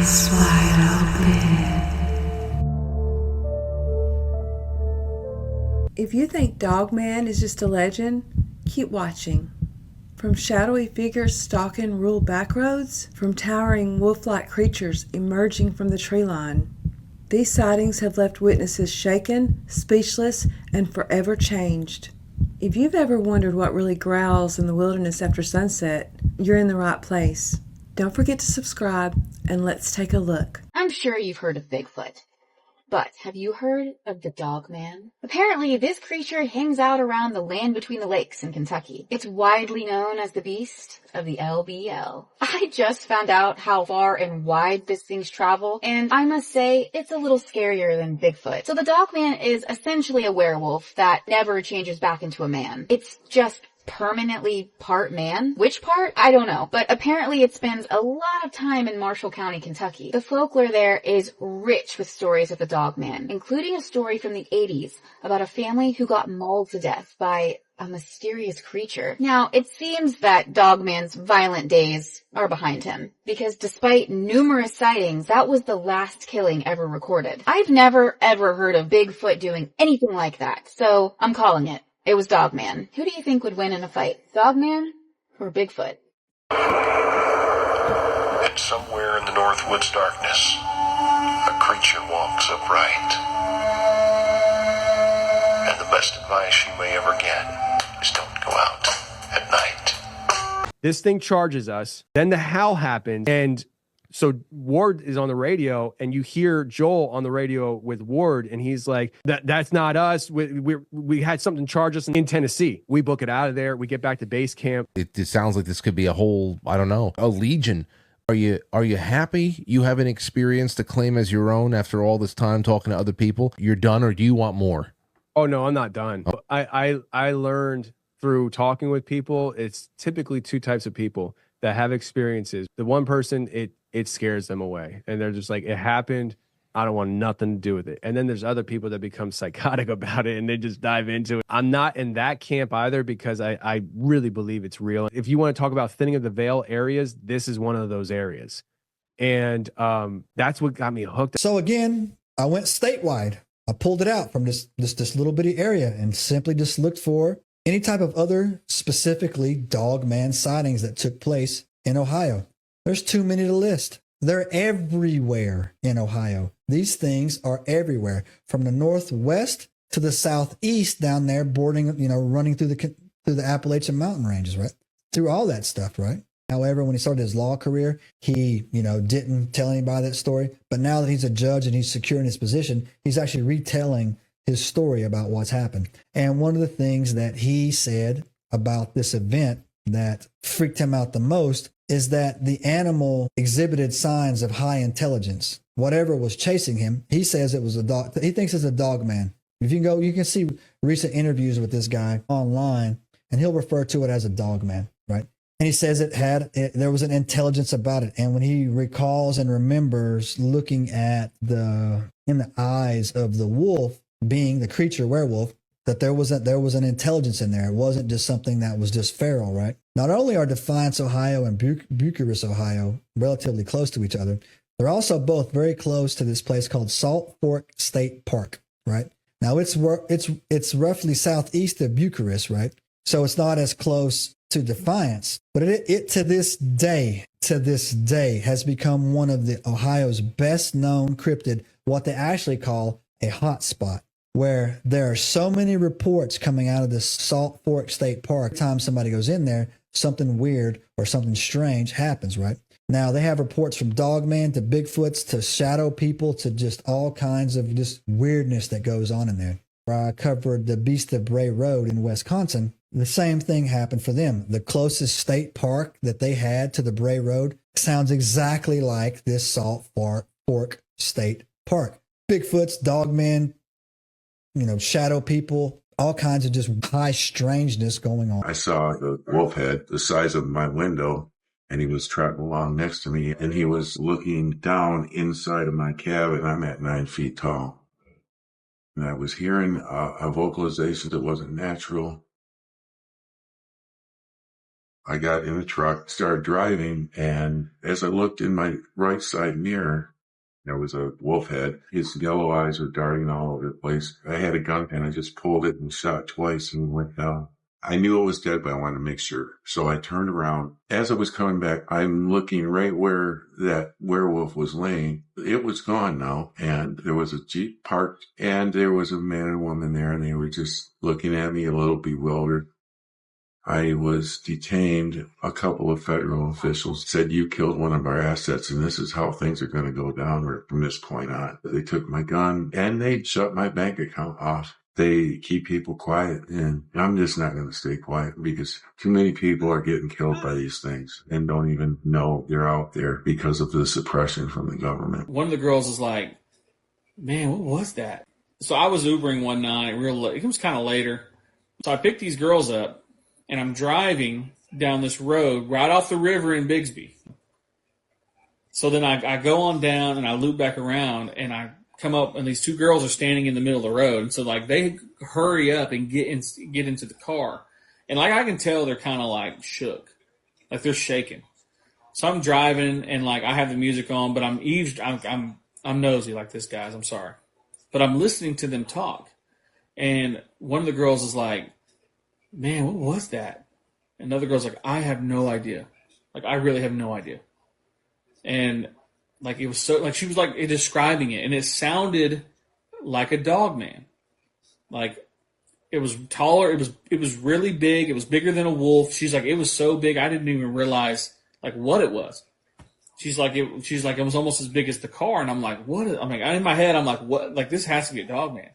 Eyes wide open. If you think Dogman is just a legend, keep watching. From shadowy figures stalking rural backroads, from towering wolf-like creatures emerging from the tree line, these sightings have left witnesses shaken, speechless, and forever changed. If you've ever wondered what really growls in the wilderness after sunset, you're in the right place. Don't forget to subscribe, and let's take a look. I'm sure you've heard of Bigfoot. But have you heard of the Dogman? Apparently, this creature hangs out around the land between the lakes in Kentucky. It's widely known as the beast of the LBL. I just found out how far and wide this thing's travel, and I must say, it's a little scarier than Bigfoot. So the Dogman is essentially a werewolf that never changes back into a man. It's just permanently part man. Which part? I don't know. But apparently it spends a lot of time in Marshall County, Kentucky. The folklore there is rich with stories of the Dogman, including a story from the 80s about a family who got mauled to death by a mysterious creature. Now, it seems that Dogman's violent days are behind him, because despite numerous sightings, that was the last killing ever recorded. I've never ever heard of Bigfoot doing anything like that, so I'm calling it. It was Dogman. Who do you think would win in a fight? Dogman or Bigfoot? And somewhere in the Northwoods darkness, a creature walks upright. And the best advice you may ever get is don't go out at night. This thing charges us. Then the howl happens, and so Ward is on the radio, and you hear Joel on the radio with Ward, and he's like, that's not us. We had something charge us in Tennessee. We book it out of there. We get back to base camp. It sounds like this could be a whole, I don't know, a legion. Are you happy you have an experience to claim as your own after all this time talking to other people? You're done, or do you want more? Oh, no, I'm not done. Oh. I learned through talking with people, it's typically two types of people that have experiences. The one person, it scares them away, and they're just like, it happened, I don't want nothing to do with it. And then there's other people that become psychotic about it, and they just dive into it. I'm not in that camp either, because I really believe it's real. If you want to talk about thinning of the veil areas, this is one of those areas, and that's what got me hooked. So again, I went statewide. I pulled it out from this little bitty area and simply just looked for any type of other specifically Dogman sightings that took place in Ohio. There's too many to list. They're everywhere in Ohio. These things are everywhere, from the northwest to the southeast down there, bordering, running through the Appalachian mountain ranges, right? Through all that stuff, right? However, when he started his law career, he, didn't tell anybody that story. But now that he's a judge and he's secure in his position, he's actually retelling his story about what's happened. And one of the things that he said about this event that freaked him out the most is that the animal exhibited signs of high intelligence. Whatever was chasing him, he says it was a dog. He thinks it's a Dogman. If you go, you can see recent interviews with this guy online, and he'll refer to it as a Dogman, right? And he says there was an intelligence about it. And when he recalls and remembers looking at in the eyes of the wolf, being the creature werewolf, that there was an intelligence in there. It wasn't just something that was just feral, right? Not only are Defiance, Ohio and Bucyrus, Ohio relatively close to each other, they're also both very close to this place called Salt Fork State Park, right? Now it's roughly southeast of Bucyrus, right? So it's not as close to Defiance, but it to this day has become one of the Ohio's best known cryptid, what they actually call a hot spot, where there are so many reports coming out of this Salt Fork State Park. Every time somebody goes in there, something weird or something strange happens, right? Now, they have reports from Dogman to Bigfoots to shadow people to just all kinds of just weirdness that goes on in there. Where I covered the Beast of Bray Road in Wisconsin, the same thing happened for them. The closest state park that they had to the Bray Road sounds exactly like this Salt Fork State Park. Bigfoots, Dogmen, shadow people, all kinds of just high strangeness going on. I saw the wolf head the size of my window, and he was trotting along next to me, and he was looking down inside of my cabin. I'm at 9 feet tall. And I was hearing a vocalization that wasn't natural. I got in the truck, started driving, and as I looked in my right side mirror, there was a wolf head. His yellow eyes were darting all over the place. I had a gun and I just pulled it and shot twice and went down. I knew it was dead, but I wanted to make sure. So I turned around. As I was coming back, I'm looking right where that werewolf was laying. It was gone now, and there was a Jeep parked, and there was a man and woman there, and they were just looking at me a little bewildered. I was detained. A couple of federal officials said, "You killed one of our assets, and this is how things are going to go down from this point on." They took my gun, and they shut my bank account off. They keep people quiet, and I'm just not going to stay quiet because too many people are getting killed by these things and don't even know they're out there because of the suppression from the government. One of the girls is like, "Man, what was that?" So I was Ubering one night, real late. It was kind of later. So I picked these girls up. And I'm driving down this road right off the river in Bigsby. So then I go on down and I loop back around and I come up and these two girls are standing in the middle of the road. And so like they hurry up and get into the car. And like I can tell they're kind of like shook. Like they're shaking. So I'm driving and like I have the music on, but I'm nosy like this, guys. I'm sorry. But I'm listening to them talk. And one of the girls is like, "Man, what was that?" Another girl's like, "I have no idea. Like, I really have no idea." And like, it was so, like, she was like describing it, and it sounded like a dog man. Like, it was taller. It was really big. It was bigger than a wolf. She's like, it was so big, I didn't even realize like what it was. She's like, it was almost as big as the car. And I'm like, what? I'm like, in my head, I'm like, what? Like, this has to be a dog man.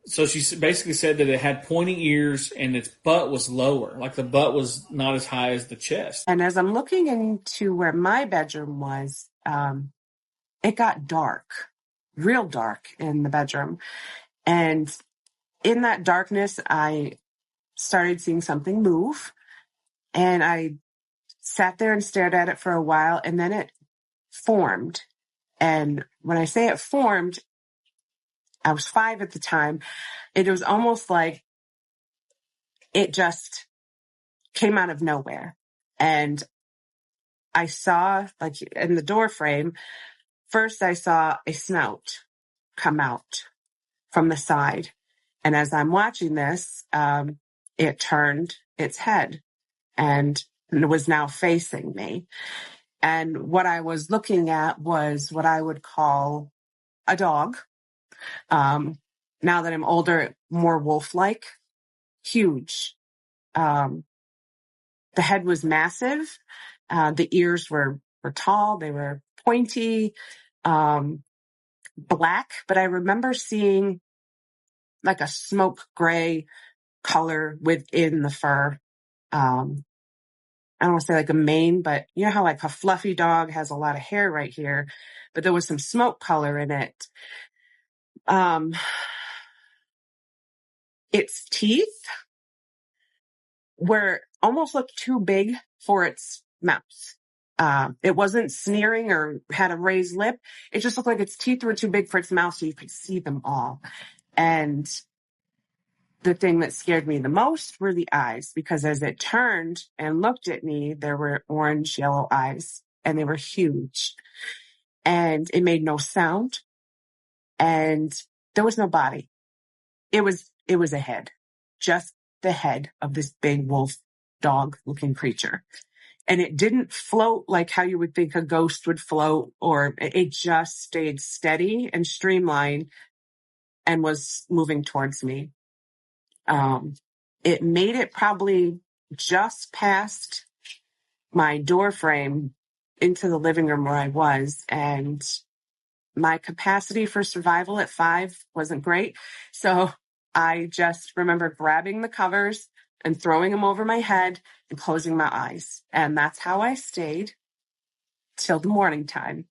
So she basically said that it had pointy ears and its butt was lower. Like the butt was not as high as the chest. And as I'm looking into where my bedroom was, it got dark, real dark in the bedroom. And in that darkness, I started seeing something move. And I sat there and stared at it for a while. And then it formed. And when I say it formed, I was 5 at the time. It was almost like it just came out of nowhere. And I saw, like in the door frame, first I saw a snout come out from the side. And as I'm watching this, it turned its head and it was now facing me. And what I was looking at was what I would call a dog. Now that I'm older, more wolf-like, huge. The head was massive. The ears were tall. They were pointy, black. But I remember seeing like a smoke gray color within the fur. I don't want to say like a mane, but you know how like a fluffy dog has a lot of hair right here, but there was some smoke color in it. Its teeth were almost looked too big for its mouth. It wasn't sneering or had a raised lip. It just looked like its teeth were too big for its mouth so you could see them all. And the thing that scared me the most were the eyes, because as it turned and looked at me, there were orange yellow eyes and they were huge and it made no sound and there was no body. It was a head, just the head of this big wolf dog looking creature. And it didn't float like how you would think a ghost would float, or it just stayed steady and streamlined and was moving towards me. It made it probably just past my door frame into the living room where I was. And my capacity for survival at 5 wasn't great. So I just remember grabbing the covers and throwing them over my head and closing my eyes. And that's how I stayed till the morning time.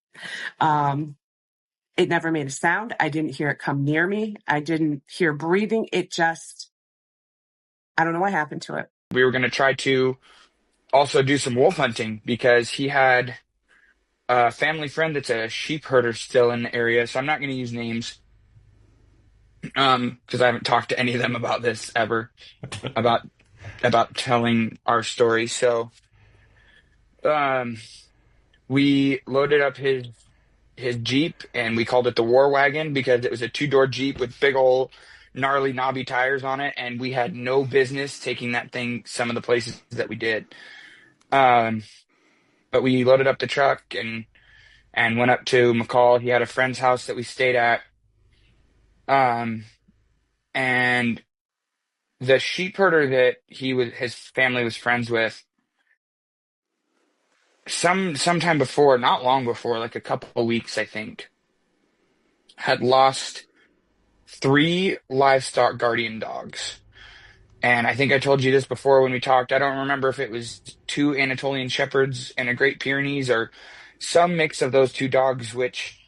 It never made a sound. I didn't hear it come near me. I didn't hear breathing. It just, I don't know what happened to it. We were going to try to also do some wolf hunting because he had a family friend that's a sheep herder still in the area. So I'm not going to use names because I haven't talked to any of them about this ever, about about telling our story. So, um, we loaded up his Jeep and we called it the War Wagon because it was a two-door Jeep with big old gnarly knobby tires on it, and we had no business taking that thing some of the places that we did. Um, but we loaded up the truck and went up to McCall. He had a friend's house that we stayed at. Um, and the sheep herder that his family was friends with, sometime before, not long before, like a couple of weeks, I think, had lost 3 livestock guardian dogs. And I think I told you this before when we talked. I don't remember if it was 2 Anatolian Shepherds and a Great Pyrenees or some mix of those 2 dogs, which,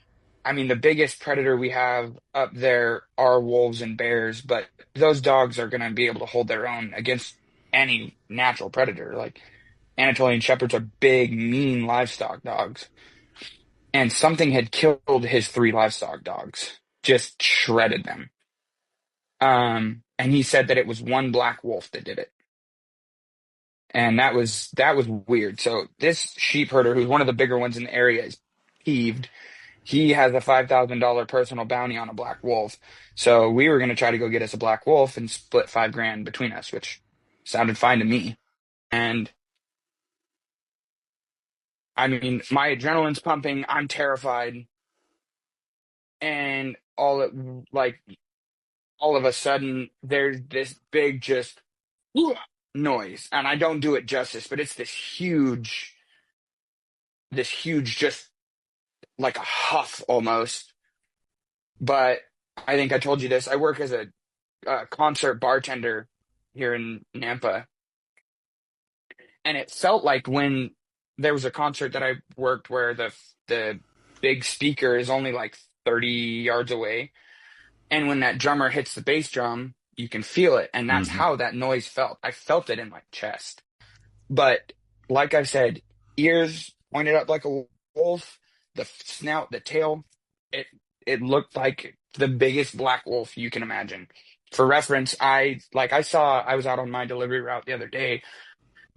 I mean, the biggest predator we have up there are wolves and bears, but those dogs are going to be able to hold their own against any natural predator. Like, Anatolian Shepherds are big, mean livestock dogs. And something had killed his 3 livestock dogs, just shredded them. And he said that it was one black wolf that did it. And that was weird. So this sheep herder, who's one of the bigger ones in the area, is peeved. He has a $5,000 personal bounty on a black wolf. So we were going to try to go get us a black wolf and split $5,000 between us, which sounded fine to me. And I mean, my adrenaline's pumping. I'm terrified. And all of a sudden, there's this big just noise, and I don't do it justice, but it's this huge, just like a huff almost. But I think I told you this. I work as a concert bartender here in Nampa, and it felt like when there was a concert that I worked where the big speaker is only like 30 yards away, and when that drummer hits the bass drum, you can feel it, and that's how that noise felt. I felt it in my chest. But like I said, ears pointed up like a wolf, the snout, the tail, it looked like the biggest black wolf you can imagine. For reference, I was out on my delivery route the other day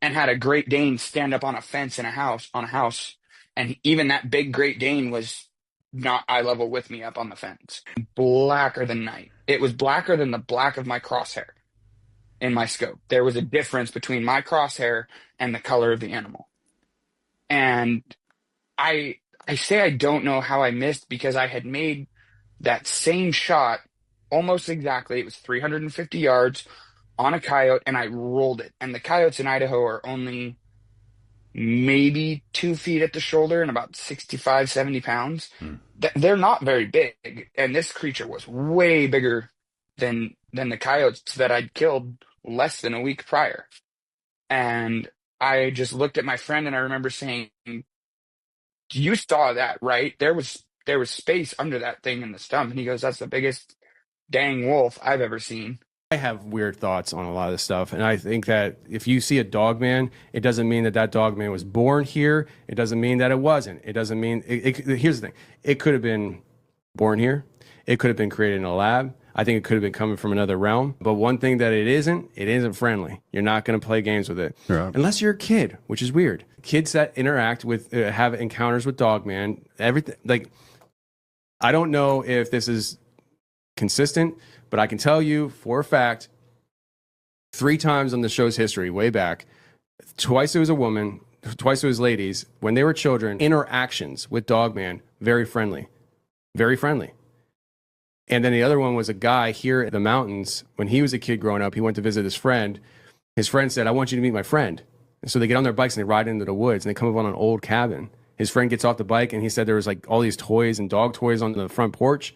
and had a Great Dane stand up on a fence in a house, and even that big Great Dane was not eye level with me up on the fence. Blacker than night. It was blacker than the black of my crosshair in my scope. There was a difference between my crosshair and the color of the animal. And I say I don't know how I missed, because I had made that same shot almost exactly. It was 350 yards on a coyote, and I rolled it. And the coyotes in Idaho are only maybe 2 feet at the shoulder and about 65, 70 pounds. They're not very big. And this creature was way bigger than the coyotes that I'd killed less than a week prior. And I just looked at my friend, and I remember saying, "You saw that, right? There was space under that thing in the stump." And he goes, "That's the biggest dang wolf I've ever seen." I have weird thoughts on a lot of this stuff, and I think that if you see a dogman, it doesn't mean that dogman was born here. It doesn't mean that it wasn't. It doesn't mean here's the thing: it could have been born here. It could have been created in a lab. I think it could have been coming from another realm. But one thing that it isn't friendly. You're not going to play games with it unless you're a kid, which is weird. Kids that interact with have encounters with dogman, everything. Like, I don't know if this is consistent, but I can tell you for a fact, 3 times on the show's history, way back, twice it was a woman, twice it was ladies, when they were children, interactions with Dogman, very friendly. Very friendly. And then the other one was a guy here in the mountains. When he was a kid growing up, he went to visit his friend. His friend said, "I want you to meet my friend." And so they get on their bikes and they ride into the woods, and they come up on an old cabin. His friend gets off the bike, and he said there was like all these toys and dog toys on the front porch.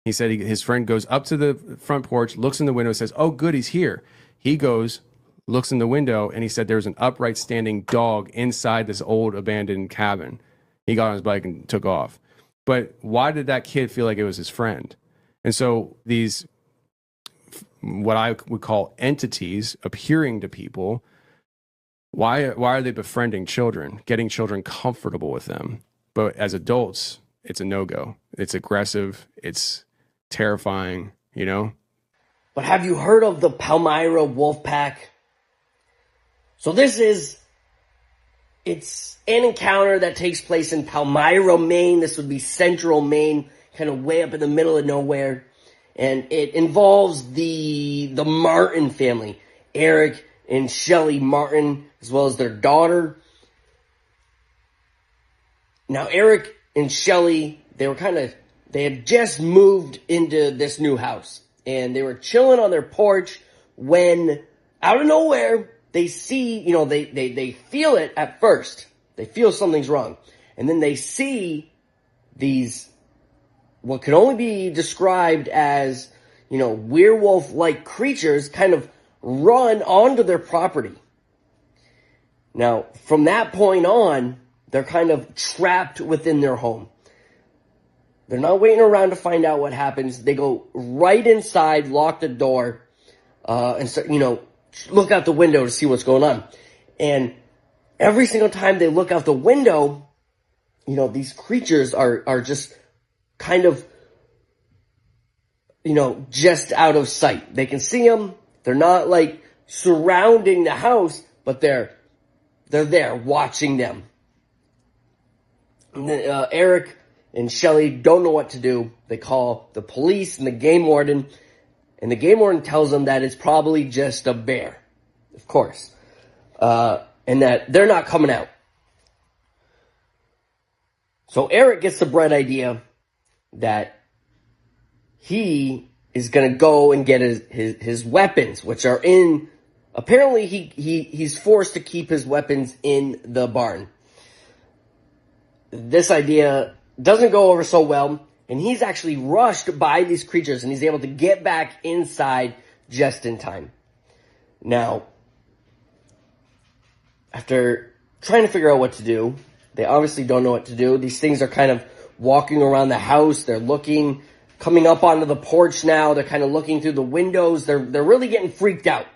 He said his friend goes up to the front porch, looks in the window, says, "Oh, good, he's here." He goes, looks in the window, and he said there was an upright standing dog inside this old abandoned cabin. He got on his bike and took off. But why did that kid feel like it was his friend? And so these, what I would call entities appearing to people, why are they befriending children, getting children comfortable with them? But as adults, it's a no-go. It's aggressive. It's terrifying, you know? But have you heard of the Palmyra wolf pack? So it's an encounter that takes place in Palmyra, Maine. This would be central Maine, kind of way up in the middle of nowhere. And it involves the Martin family, Eric and Shelley Martin, as well as their daughter. Now, Eric and Shelley, they had just moved into this new house. And they were chilling on their porch when, out of nowhere, they see, they feel it at first. They feel something's wrong. And then they see these, what can only be described as, werewolf-like creatures kind of run onto their property. Now, from that point on, they're kind of trapped within their home. They're not waiting around to find out what happens. They go right inside, lock the door, and start, look out the window to see what's going on. And every single time they look out the window, these creatures are just kind of, just out of sight. They can see them. They're not like surrounding the house, but they're there watching them. And Eric and Shelley don't know what to do. They call the police and the game warden. And the game warden tells them that it's probably just a bear, of course, and that they're not coming out. So Eric gets the bright idea that he is going to go and get his weapons, which are in, apparently he's forced to keep his weapons in the barn. This idea doesn't go over so well. And he's actually rushed by these creatures, and he's able to get back inside just in time. Now, after trying to figure out what to do, they obviously don't know what to do. These things are kind of walking around the house. They're looking, coming up onto the porch now. They're kind of looking through the windows. They're really getting freaked out.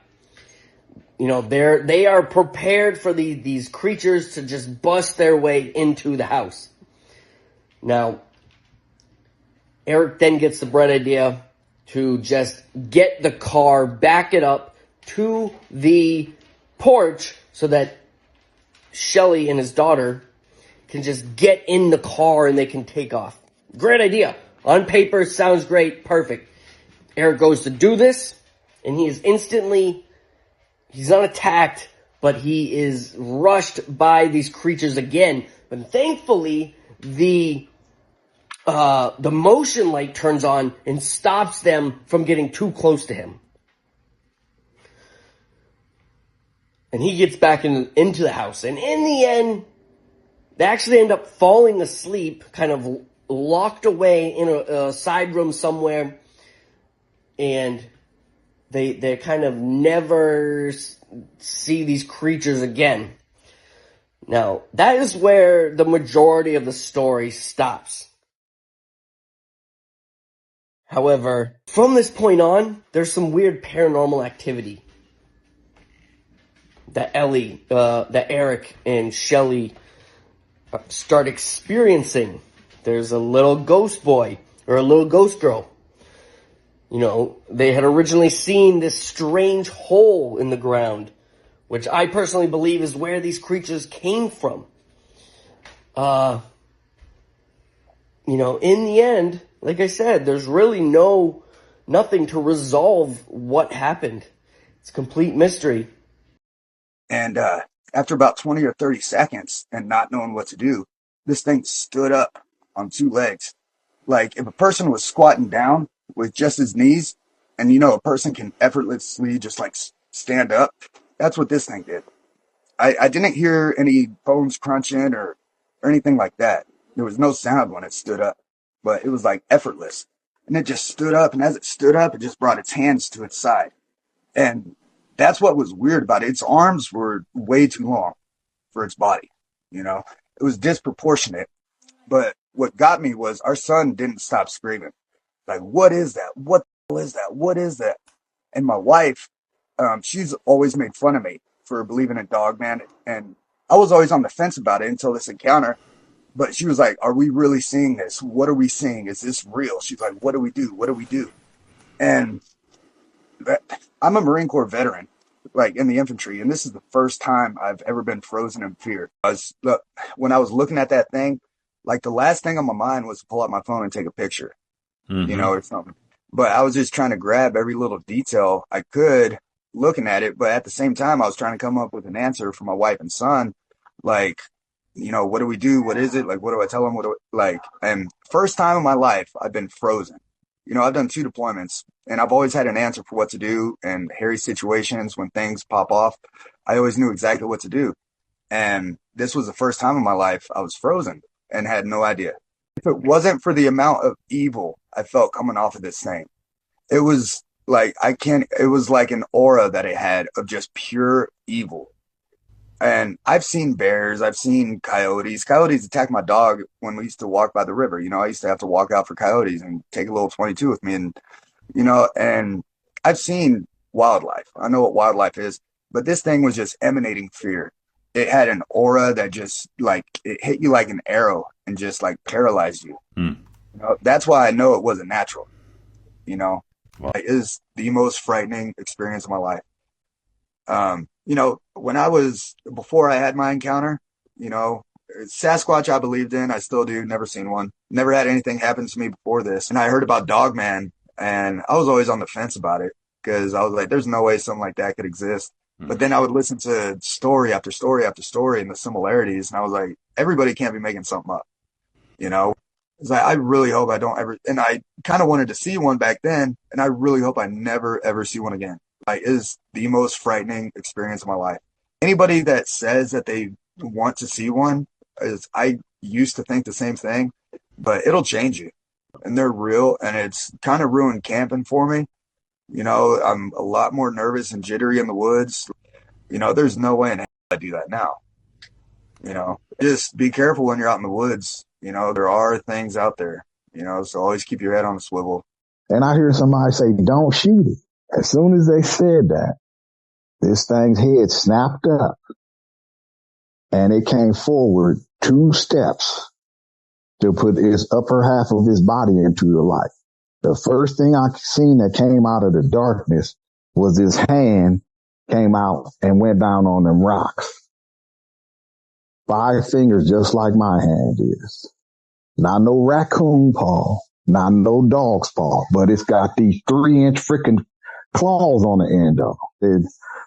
They are prepared for these creatures to just bust their way into the house. Now, Eric then gets the bright idea to just get the car, back it up to the porch so that Shelley and his daughter can just get in the car and they can take off. Great idea. On paper, sounds great. Perfect. Eric goes to do this, and he is he's not attacked, but he is rushed by these creatures again. But thankfully, the motion light turns on and stops them from getting too close to him. And he gets back into the house. And in the end, they actually end up falling asleep, kind of locked away in a side room somewhere. And they kind of never see these creatures again. Now, that is where the majority of the story stops. However, from this point on, there's some weird paranormal activity that Eric and Shelley start experiencing. There's a little ghost boy or a little ghost girl. They had originally seen this strange hole in the ground, which I personally believe is where these creatures came from. In the end, like I said, there's really nothing to resolve what happened. It's a complete mystery. And after about 20 or 30 seconds and not knowing what to do, this thing stood up on two legs. Like if a person was squatting down with just his knees, and a person can effortlessly just like stand up, that's what this thing did. I didn't hear any bones crunching or anything like that. There was no sound when it stood up, but it was like effortless. And it just stood up, and as it stood up, it just brought its hands to its side. And that's what was weird about it. Its arms were way too long for its body. It was disproportionate. But what got me was our son didn't stop screaming. Like, what is that? What the hell is that? What is that? And my wife, she's always made fun of me for believing in Dogman. And I was always on the fence about it until this encounter. But she was like, are we really seeing this? What are we seeing? Is this real? She's like, what do we do? What do we do? And I'm a Marine Corps veteran, like in the infantry, and this is the first time I've ever been frozen in fear. When I was looking at that thing, like the last thing on my mind was to pull out my phone and take a picture, or something. But I was just trying to grab every little detail I could looking at it. But at the same time, I was trying to come up with an answer for my wife and son. Like, what do we do? What is it? Like, what do I tell them? And first time in my life, I've been frozen. I've done 2 deployments and I've always had an answer for what to do in hairy situations when things pop off. I always knew exactly what to do. And this was the first time in my life I was frozen and had no idea. If it wasn't for the amount of evil I felt coming off of this thing, it was like, it was like an aura that it had of just pure evil. And I've seen bears, I've seen coyotes. Coyotes attacked my dog when we used to walk by the river. I used to have to walk out for coyotes and take a little 22 with me. And, and I've seen wildlife. I know what wildlife is, but this thing was just emanating fear. It had an aura that just it hit you like an arrow and just paralyzed you. That's why I know it wasn't natural. Wow. It is the most frightening experience of my life. Before I had my encounter, Sasquatch I believed in, I still do, never seen one. Never had anything happen to me before this. And I heard about Dogman and I was always on the fence about it because I was like, there's no way something like that could exist. But then I would listen to story after story after story and the similarities. And I was like, everybody can't be making something up, It's like, I really hope I don't ever, and I kind of wanted to see one back then. And I really hope I never, ever see one again. It is the most frightening experience of my life. Anybody that says that they want to see one I used to think the same thing, but it'll change you and they're real. And it's kind of ruined camping for me. I'm a lot more nervous and jittery in the woods. There's no way in hell I do that now. Just be careful when you're out in the woods. There are things out there, so always keep your head on a swivel. And I hear somebody say, don't shoot it. As soon as they said that, this thing's head snapped up and it came forward 2 steps to put its upper half of his body into the light. The first thing I seen that came out of the darkness was his hand came out and went down on them rocks. 5 fingers just like my hand is. Not no raccoon paw, not no dog's paw, but it's got these 3-inch freaking claws on the end of it.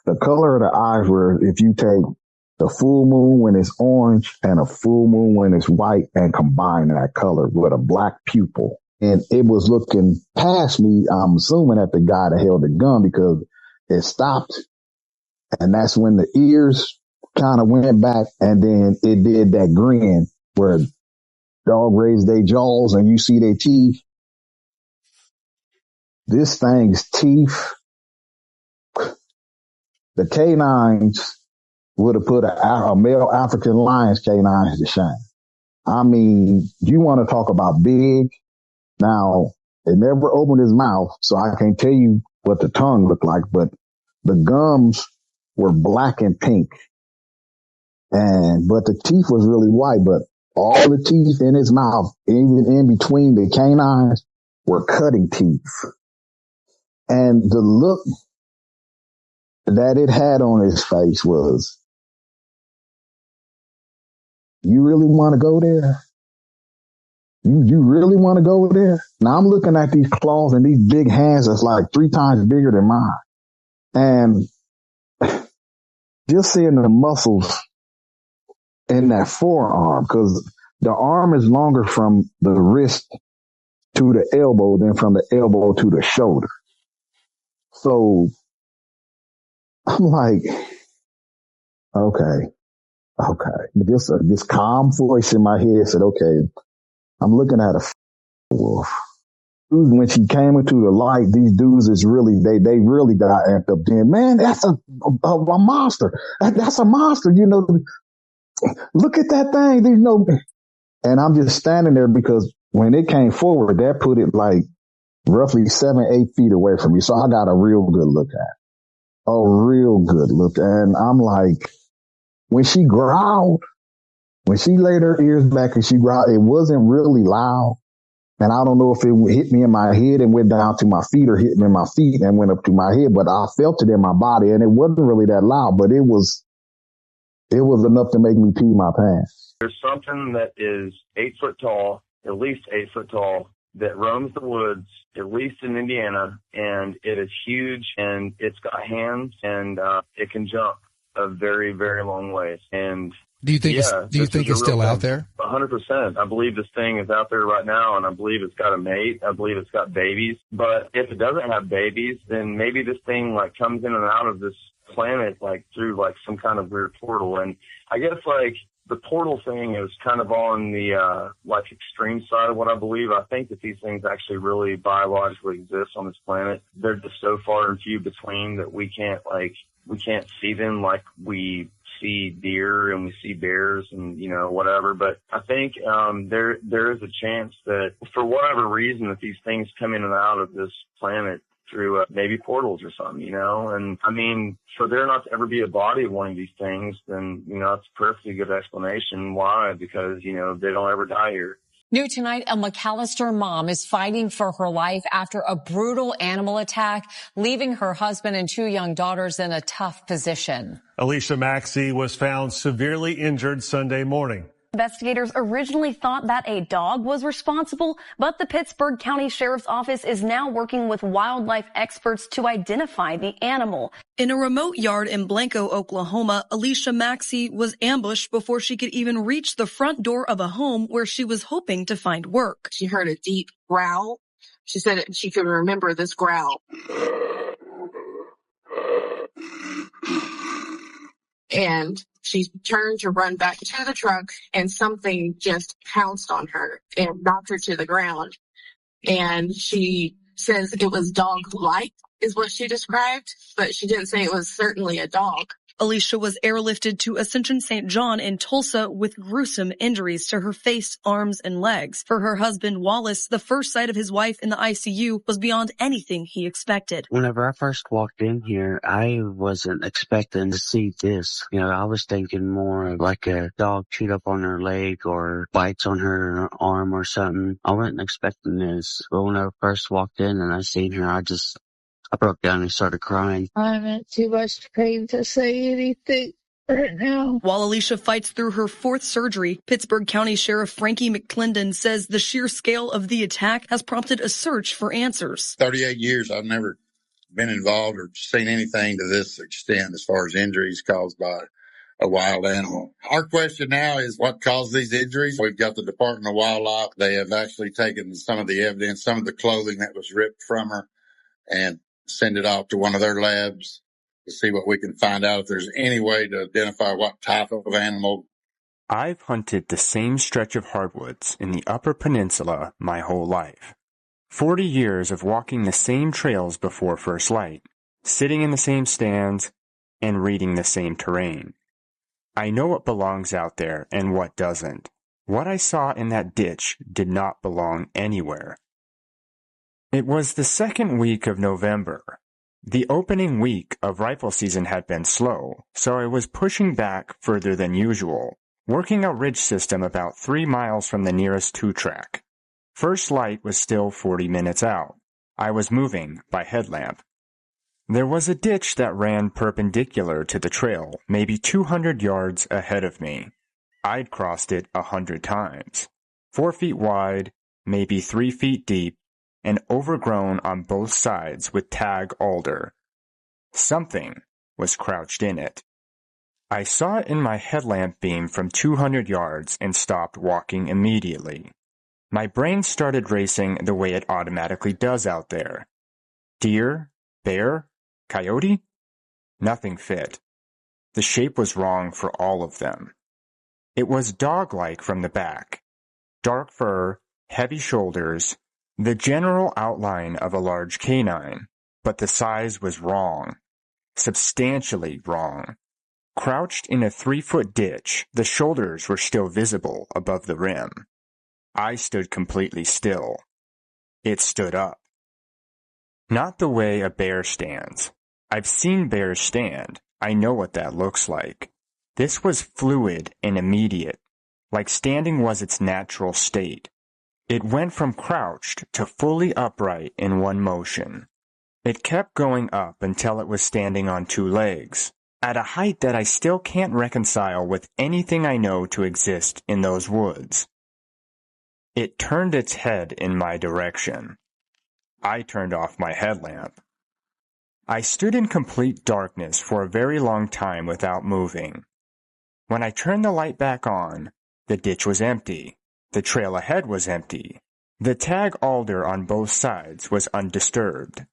The color of the eyes were, if you take the full moon when it's orange and a full moon when it's white and combine that color with a black pupil. And it was looking past me, I'm assuming at the guy that held the gun because it stopped. And that's when the ears kind of went back and then it did that grin where dog raised their jaws and you see their teeth. This thing's teeth, the canines would have put a male African lion's canines to shame. I mean, you want to talk about big. Now, it never opened his mouth, so I can't tell you what the tongue looked like, but the gums were black and pink. But the teeth was really white, but all the teeth in his mouth, even in between the canines, were cutting teeth. And the look that it had on his face was, you really want to go there? You really want to go there? Now I'm looking at these claws and these big hands that's like 3 times bigger than mine. And just seeing the muscles in that forearm, because the arm is longer from the wrist to the elbow than from the elbow to the shoulder. So I'm like, okay. This calm voice in my head said, okay, I'm looking at a wolf. When she came into the light, these dudes is really, they really got amped up then. Man, that's a monster. That's a monster. Look at that thing. And I'm just standing there because when it came forward, that put it like roughly 7-8 feet away from me. So I got a real good look at it. A real good look. And I'm like, when she growled, when she laid her ears back and she growled, it wasn't really loud, And I don't know if it hit me in my head and went down to my feet or hit me in my feet and went up to my head, but I felt it in my body and it wasn't really that loud, but it was enough to make me pee my pants. There's something that is 8 foot tall, at least 8 foot tall, that roams the woods, at least in Indiana, and it is huge, and it's got hands, and it can jump a very, very long ways. And do you think it's still out there? 100%. I believe this thing is out there right now, and I believe it's got a mate. I believe it's got babies. But if it doesn't have babies, then maybe this thing like comes in and out of this planet like through like some kind of weird portal. And I guess like the portal thing is kind of on the like extreme side of what I believe. I think that these things actually really biologically exist on this planet. They're just so far and few between that we can't see them like we see deer and we see bears and, you know, whatever. But I think there is a chance that for whatever reason that these things come in and out of this planet through maybe portals or something, you know. And I mean, for there not to ever be a body of one of these things, then, you know, it's a perfectly good explanation why, because, you know, they don't ever die here. New tonight, a McAllister mom is fighting for her life after a brutal animal attack, leaving her husband and 2 young daughters in a tough position. Alicia Maxey was found severely injured Sunday morning. Investigators originally thought that a dog was responsible, but the Pittsburgh County Sheriff's Office is now working with wildlife experts to identify the animal. In a remote yard in Blanco, Oklahoma, Alicia Maxey was ambushed before she could even reach the front door of a home where she was hoping to find work. She heard a deep growl. She said she could remember this growl. And she turned to run back to the truck, and something just pounced on her and knocked her to the ground. And she says it was dog-like, is what she described, but she didn't say it was certainly a dog. Alicia was airlifted to Ascension St. John in Tulsa with gruesome injuries to her face, arms, and legs. For her husband, Wallace, the first sight of his wife in the ICU was beyond anything he expected. Whenever I first walked in here, I wasn't expecting to see this. You know, I was thinking more of like a dog chewed up on her leg or bites on her arm or something. I wasn't expecting this. But when I first walked in and I seen her, I broke down and started crying. I'm in too much pain to say anything right now. While Alicia fights through her 4th surgery, Pittsburgh County Sheriff Frankie McClendon says the sheer scale of the attack has prompted a search for answers. 38 years, I've never been involved or seen anything to this extent as far as injuries caused by a wild animal. Our question now is what caused these injuries? We've got the Department of Wildlife. They have actually taken some of the evidence, some of the clothing that was ripped from her, and send it off to one of their labs to see what we can find out if there's any way to identify what type of animal. I've hunted the same stretch of hardwoods in the Upper Peninsula my whole life. 40 years of walking the same trails before first light, sitting in the same stands, and reading the same terrain. I know what belongs out there and what doesn't. What I saw in that ditch did not belong anywhere. It was the second week of November. The opening week of rifle season had been slow, so I was pushing back further than usual, working a ridge system about 3 miles from the nearest 2-track. First light was still 40 minutes out. I was moving by headlamp. There was a ditch that ran perpendicular to the trail, maybe 200 yards ahead of me. I'd crossed it 100 times. 4 feet wide, maybe 3 feet deep, and overgrown on both sides with tag alder. Something was crouched in it. I saw it in my headlamp beam from 200 yards and stopped walking immediately. My brain started racing the way it automatically does out there. Deer? Bear? Coyote? Nothing fit. The shape was wrong for all of them. It was dog-like from the back. Dark fur, heavy shoulders, the general outline of a large canine, but the size was wrong. Substantially wrong. Crouched in a 3-foot ditch, the shoulders were still visible above the rim. I stood completely still. It stood up. Not the way a bear stands. I've seen bears stand. I know what that looks like. This was fluid and immediate, like standing was its natural state. It went from crouched to fully upright in one motion. It kept going up until it was standing on two legs, at a height that I still can't reconcile with anything I know to exist in those woods. It turned its head in my direction. I turned off my headlamp. I stood in complete darkness for a very long time without moving. When I turned the light back on, the ditch was empty. The trail ahead was empty. The tag alder on both sides was undisturbed.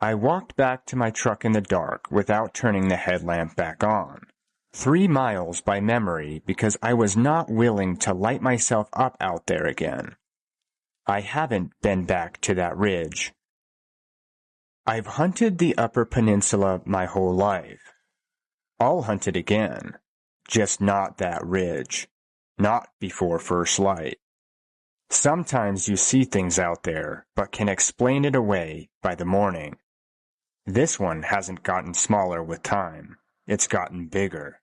I walked back to my truck in the dark without turning the headlamp back on. 3 miles by memory because I was not willing to light myself up out there again. I haven't been back to that ridge. I've hunted the Upper Peninsula my whole life. I'll hunt it again, just not that ridge, not before first light. Sometimes you see things out there, but can explain it away by the morning. This one hasn't gotten smaller with time. It's gotten bigger.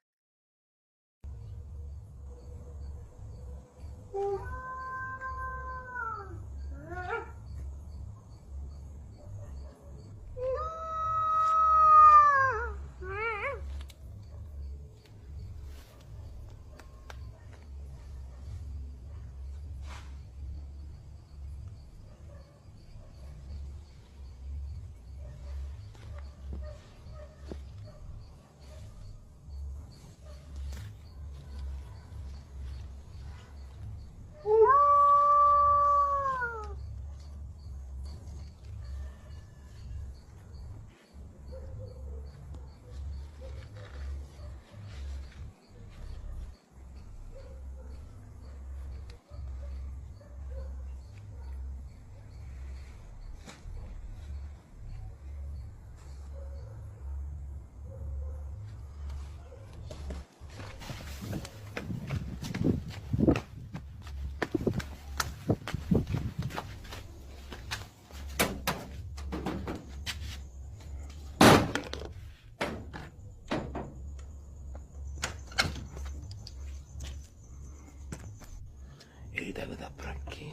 Y debe dar por aquí.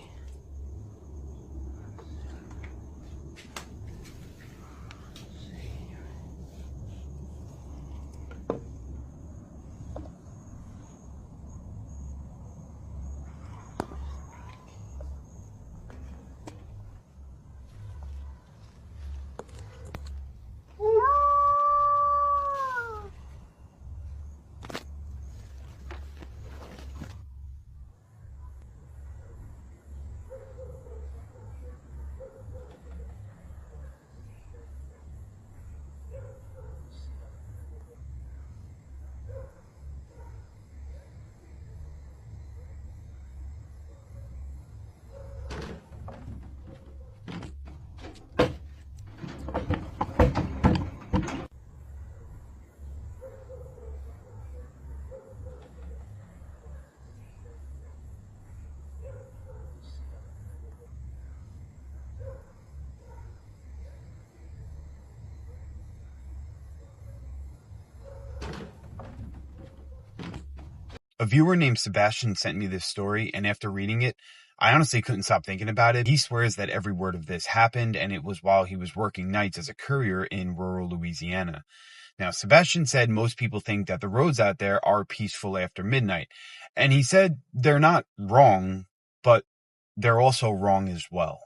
A viewer named Sebastian sent me this story, and after reading it, I honestly couldn't stop thinking about it. He swears that every word of this happened, and it was while he was working nights as a courier in rural Louisiana. Now, Sebastian said most people think that the roads out there are peaceful after midnight, and he said they're not wrong, but they're also wrong as well.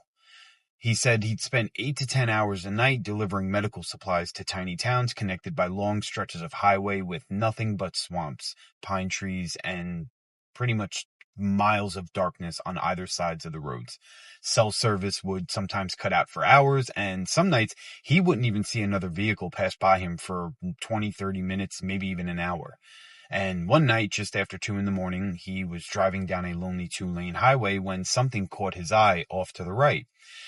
He said he'd spent 8 to 10 hours a night delivering medical supplies to tiny towns connected by long stretches of highway with nothing but swamps, pine trees, and pretty much miles of darkness on either sides of the roads. Cell service would sometimes cut out for hours, and some nights he wouldn't even see another vehicle pass by him for 20, 30 minutes, maybe even an hour. And one night, just after 2 a.m, he was driving down a lonely 2-lane highway when something caught his eye off to the right.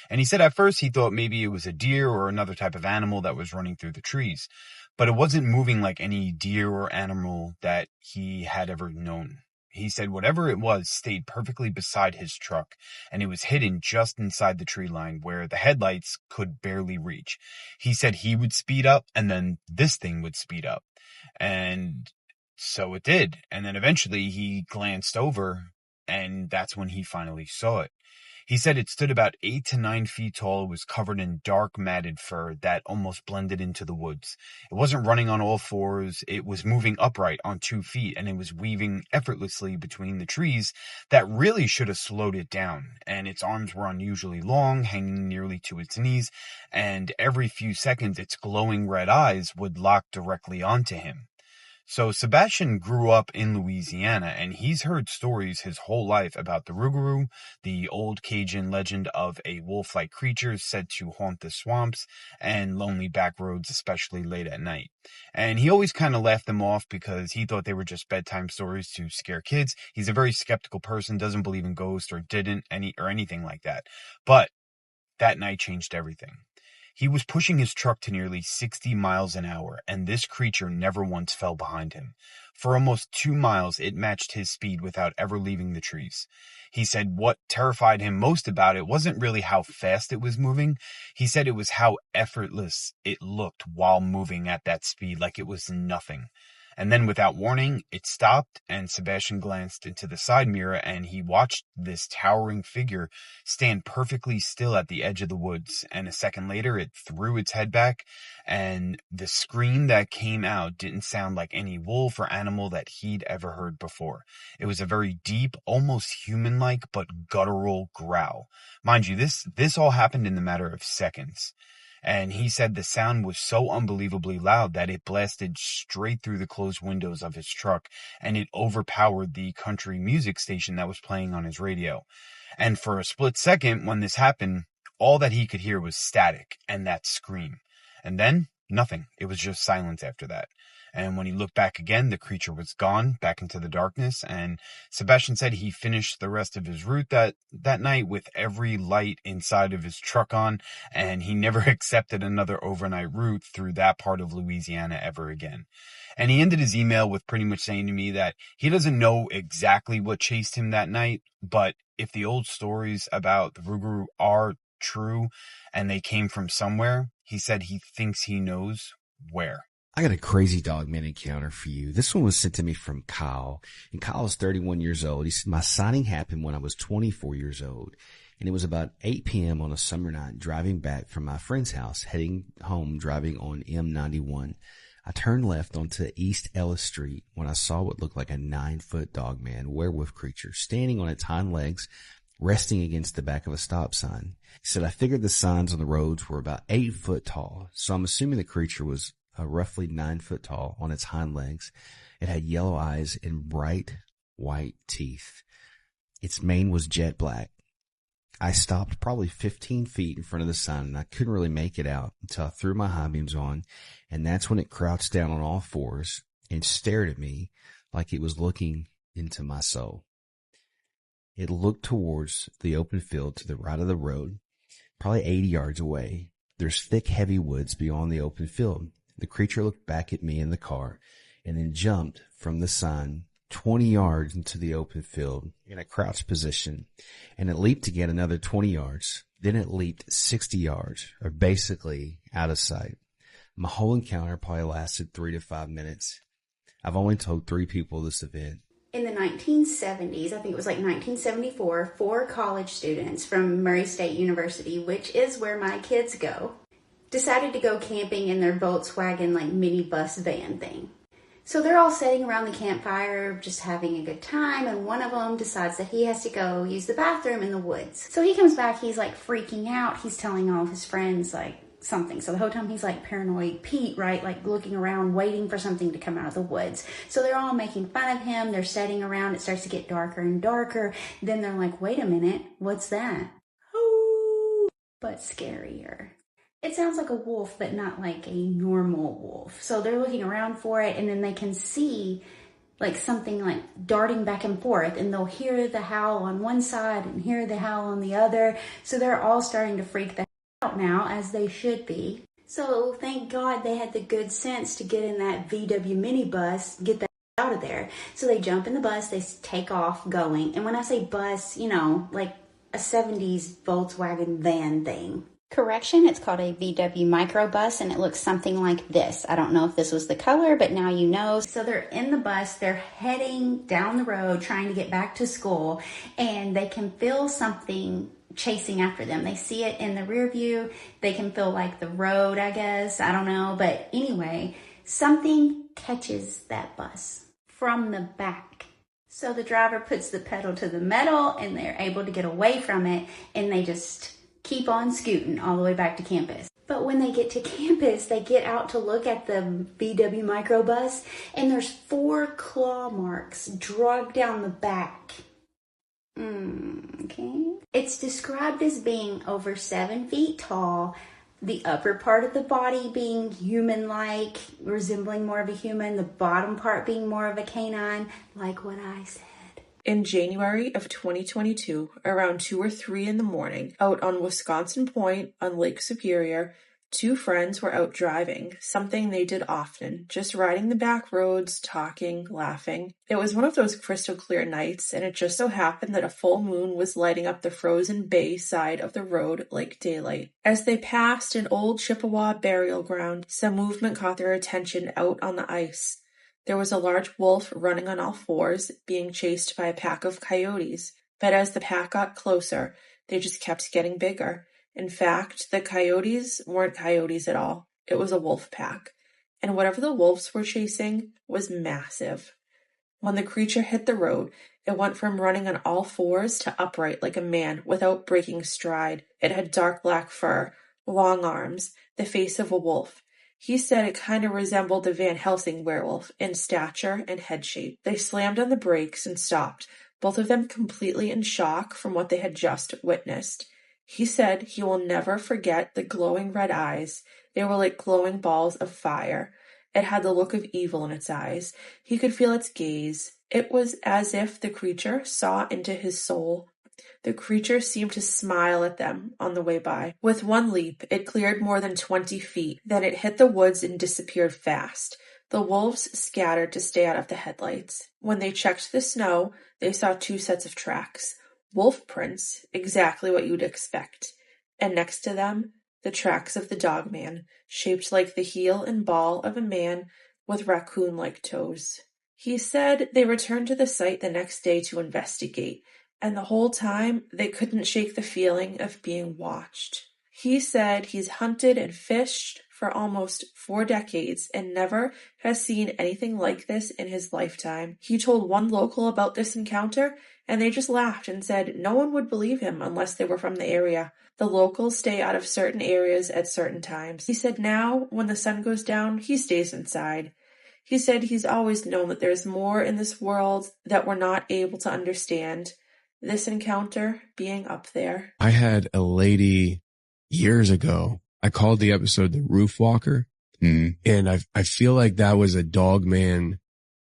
And he said at first he thought maybe it was a deer or another type of animal that was running through the trees. But it wasn't moving like any deer or animal that he had ever known. He said whatever it was stayed perfectly beside his truck, and it was hidden just inside the tree line where the headlights could barely reach. He said he would speed up, and then this thing would speed up. And so it did. And then eventually he glanced over, and that's when he finally saw it. He said it stood about 8 to 9 feet tall. It was covered in dark matted fur that almost blended into the woods. It wasn't running on all fours. It was moving upright on 2 feet, and it was weaving effortlessly between the trees that really should have slowed it down. And its arms were unusually long, hanging nearly to its knees, and every few seconds its glowing red eyes would lock directly onto him. So Sebastian grew up in Louisiana, and he's heard stories his whole life about the Rougarou, the old Cajun legend of a wolf-like creature said to haunt the swamps and lonely back roads, especially late at night. And he always kind of laughed them off because he thought they were just bedtime stories to scare kids. He's a very skeptical person, doesn't believe in ghosts or anything like that. But that night changed everything. He was pushing his truck to nearly 60 miles an hour, and this creature never once fell behind him. For almost 2 miles, it matched his speed without ever leaving the trees. He said what terrified him most about it wasn't really how fast it was moving. He said it was how effortless it looked while moving at that speed, like it was nothing. And then without warning, it stopped, and Sebastian glanced into the side mirror, and he watched this towering figure stand perfectly still at the edge of the woods. And a second later, it threw its head back, and the scream that came out didn't sound like any wolf or animal that he'd ever heard before. It was a very deep, almost human-like, but guttural growl. Mind you, this all happened in the matter of seconds. And he said the sound was so unbelievably loud that it blasted straight through the closed windows of his truck, and it overpowered the country music station that was playing on his radio. And for a split second, when this happened, all that he could hear was static and that scream. And then, nothing. It was just silence after that. And when he looked back again, the creature was gone, back into the darkness. And Sebastian said he finished the rest of his route that night with every light inside of his truck on, and he never accepted another overnight route through that part of Louisiana ever again. And he ended his email with pretty much saying to me that he doesn't know exactly what chased him that night, but if the old stories about the Rougarou are true and they came from somewhere, he said he thinks he knows where. I got a crazy Dogman encounter for you. This one was sent to me from Kyle, and Kyle is 31 years old. He said, my sighting happened when I was 24 years old, and it was about 8 p.m. on a summer night driving back from my friend's house, heading home driving on M91. I turned left onto East Ellis Street when I saw what looked like a 9-foot Dogman werewolf creature standing on its hind legs, resting against the back of a stop sign. He said, I figured the signs on the roads were about 8 foot tall, so I'm assuming the creature was roughly 9 foot tall on its hind legs. It had yellow eyes and bright white teeth. Its mane was jet black. I stopped probably 15 feet in front of the sign, and I couldn't really make it out until I threw my high beams on, and that's when it crouched down on all fours and stared at me like it was looking into my soul. It looked towards the open field to the right of the road, probably 80 yards away. There's thick, heavy woods beyond the open field. The creature looked back at me in the car and then jumped from the sign 20 yards into the open field in a crouched position, and it leaped again another 20 yards. Then it leaped 60 yards, or basically out of sight. My whole encounter probably lasted 3 to 5 minutes. I've only told 3 people this event. In the 1970s, I think it was like 1974, 4 college students from Murray State University, which is where my kids go, decided to go camping in their Volkswagen like minibus van thing. So they're all sitting around the campfire, just having a good time, and one of them decides that he has to go use the bathroom in the woods. So he comes back, he's like freaking out, he's telling all of his friends like something. So the whole time he's like paranoid Pete, right? Like looking around, waiting for something to come out of the woods. So they're all making fun of him, they're sitting around, it starts to get darker and darker. Then they're like, wait a minute, what's that? Ooh, but scarier. It sounds like a wolf, but not like a normal wolf. So they're looking around for it, and then they can see like something like darting back and forth, and they'll hear the howl on one side and hear the howl on the other. So they're all starting to freak the hell out now, as they should be. So thank God they had the good sense to get in that VW minibus, get that out of there. So they jump in the bus, they take off going. And when I say bus, you know, like a 70s Volkswagen van thing. Correction, it's called a VW microbus, and it looks something like this. I don't know if this was the color, but now you know. So they're in the bus, they're heading down the road trying to get back to school, and they can feel something chasing after them. They see it in the rear view. They can feel like the road, I guess. I don't know. But anyway, something catches that bus from the back. So the driver puts the pedal to the metal, and they're able to get away from it, and they just keep on scooting all the way back to campus. But when they get to campus, they get out to look at the VW microbus, and there's 4 claw marks dragged down the back. Okay. It's described as being over 7 feet tall, the upper part of the body being human-like, resembling more of a human, the bottom part being more of a canine, like what I said. In January of 2022, around 2 or 3 in the morning, out on Wisconsin Point on Lake Superior, 2 friends were out driving, something they did often, just riding the back roads, talking, laughing. It was one of those crystal clear nights, and it just so happened that a full moon was lighting up the frozen bay side of the road like daylight. As they passed an old Chippewa burial ground, some movement caught their attention out on the ice. There was a large wolf running on all 4s, being chased by a pack of coyotes. But as the pack got closer, they just kept getting bigger. In fact, the coyotes weren't coyotes at all. It was a wolf pack. And whatever the wolves were chasing was massive. When the creature hit the road, it went from running on all 4s to upright like a man without breaking stride. It had dark black fur, long arms, the face of a wolf. He said it kind of resembled the Van Helsing werewolf in stature and head shape. They slammed on the brakes and stopped, both of them completely in shock from what they had just witnessed. He said he will never forget the glowing red eyes. They were like glowing balls of fire. It had the look of evil in its eyes. He could feel its gaze. It was as if the creature saw into his soul. The creature seemed to smile at them on the way by. With one leap, it cleared more than 20 feet. Then it hit the woods and disappeared fast. The wolves scattered to stay out of the headlights. When they checked the snow, they saw 2 sets of tracks. Wolf prints, exactly what you'd expect. And next to them, the tracks of the Dogman, shaped like the heel and ball of a man with raccoon-like toes. He said they returned to the site the next day to investigate, and the whole time they couldn't shake the feeling of being watched. He said he's hunted and fished for almost 4 decades and never has seen anything like this in his lifetime. He told one local about this encounter, and they just laughed and said no one would believe him unless they were from the area. The locals stay out of certain areas at certain times. He said now, when the sun goes down, he stays inside. He said he's always known that there's more in this world that we're not able to understand. This encounter being up there. I had a lady years ago. I called the episode The Roof Walker. And I feel like that was a Dogman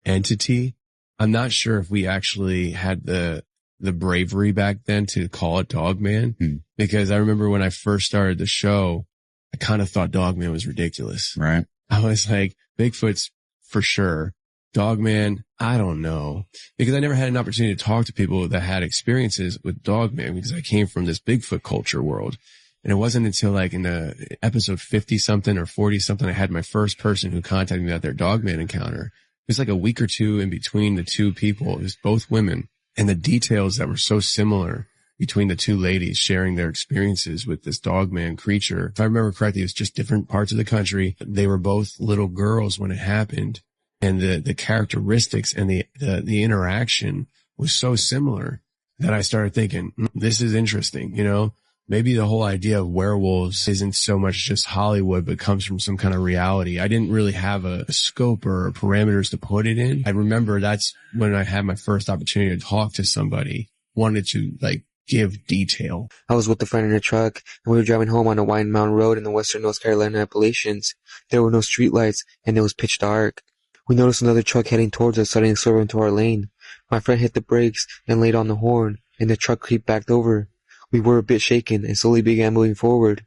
entity. I'm not sure if we actually had the bravery back then to call it Dogman, because I remember when I first started the show, I kind of thought Dogman was ridiculous. Right. I was like, Bigfoot's for sure. Dogman, I don't know, because I never had an opportunity to talk to people that had experiences with Dogman, because I came from this Bigfoot culture world. And it wasn't until like in the episode 50 something or 40 something, I had my first person who contacted me about their Dogman encounter. It was like a week or 2 in between the 2 people. It was both women, and the details that were so similar between the 2 ladies sharing their experiences with this Dogman creature. If I remember correctly, it was just different parts of the country. They were both little girls when it happened. And the characteristics and the interaction was so similar that I started thinking, this is interesting. You know, maybe the whole idea of werewolves isn't so much just Hollywood, but comes from some kind of reality. I didn't really have a scope or parameters to put it in. I remember that's when I had my first opportunity to talk to somebody, wanted to like give detail. I was with a friend in a truck, and we were driving home on a wide mountain road in the western North Carolina Appalachians. There were no streetlights, and it was pitch dark. We noticed another truck heading towards us, suddenly swerving into our lane. My friend hit the brakes and laid on the horn, and the truck creeped back over. We were a bit shaken and slowly began moving forward.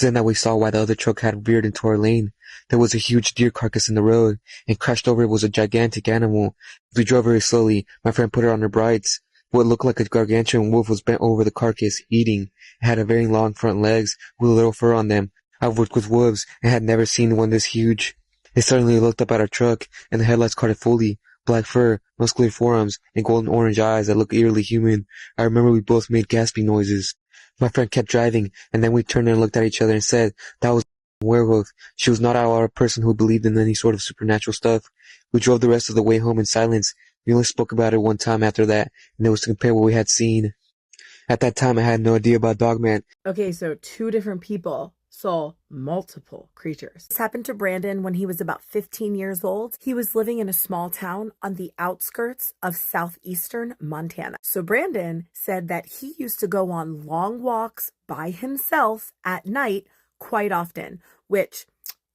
Then that we saw why the other truck had veered into our lane. There was a huge deer carcass in the road, and crashed over it was a gigantic animal. We drove very slowly. My friend put her on her brights. What looked like a gargantuan wolf was bent over the carcass, eating. It had a very long front legs with a little fur on them. I've worked with wolves and had never seen one this huge. It suddenly looked up at our truck, and the headlights caught it fully. Black fur, muscular forearms, and golden orange eyes that looked eerily human. I remember we both made gasping noises. My friend kept driving, and then we turned and looked at each other and said, that was a werewolf. She was not our person who believed in any sort of supernatural stuff. We drove the rest of the way home in silence. We only spoke about it one time after that, and it was to compare what we had seen. At that time, I had no idea about Dogman. Okay, so 2 different people saw multiple creatures. This happened to Brandon when he was about 15 years old. He was living in a small town on the outskirts of southeastern Montana. So Brandon said that he used to go on long walks by himself at night quite often, which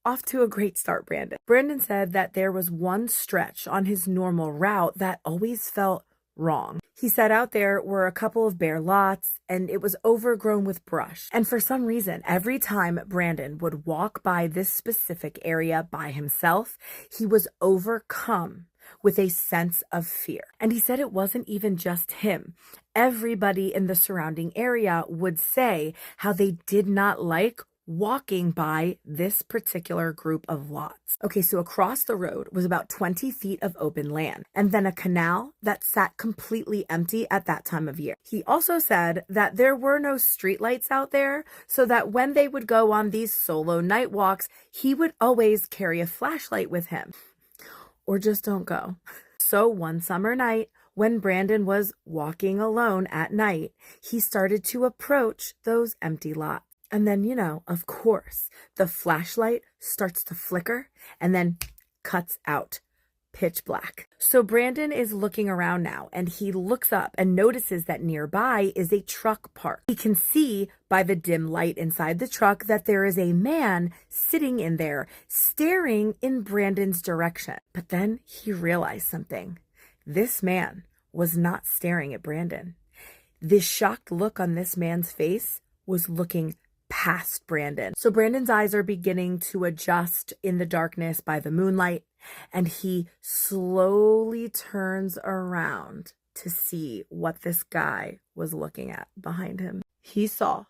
off to a great start, Brandon. Brandon said that there was one stretch on his normal route that always felt wrong. He said out there were a couple of bare lots and it was overgrown with brush. And for some reason, every time Brandon would walk by this specific area by himself, he was overcome with a sense of fear. And he said it wasn't even just him. Everybody in the surrounding area would say how they did not like walking by this particular group of lots. Okay, so across the road was about 20 feet of open land and then a canal that sat completely empty at that time of year. He also said that there were no streetlights out there, so that when they would go on these solo night walks, he would always carry a flashlight with him. Or just don't go. So one summer night, when Brandon was walking alone at night, he started to approach those empty lots. And then, of course, the flashlight starts to flicker and then cuts out. Pitch black. So Brandon is looking around now and he looks up and notices that nearby is a truck park. He can see by the dim light inside the truck that there is a man sitting in there staring in Brandon's direction. But then he realized something. This man was not staring at Brandon. This shocked look on this man's face was looking past Brandon. So Brandon's eyes are beginning to adjust in the darkness by the moonlight, and he slowly turns around to see what this guy was looking at behind him. He saw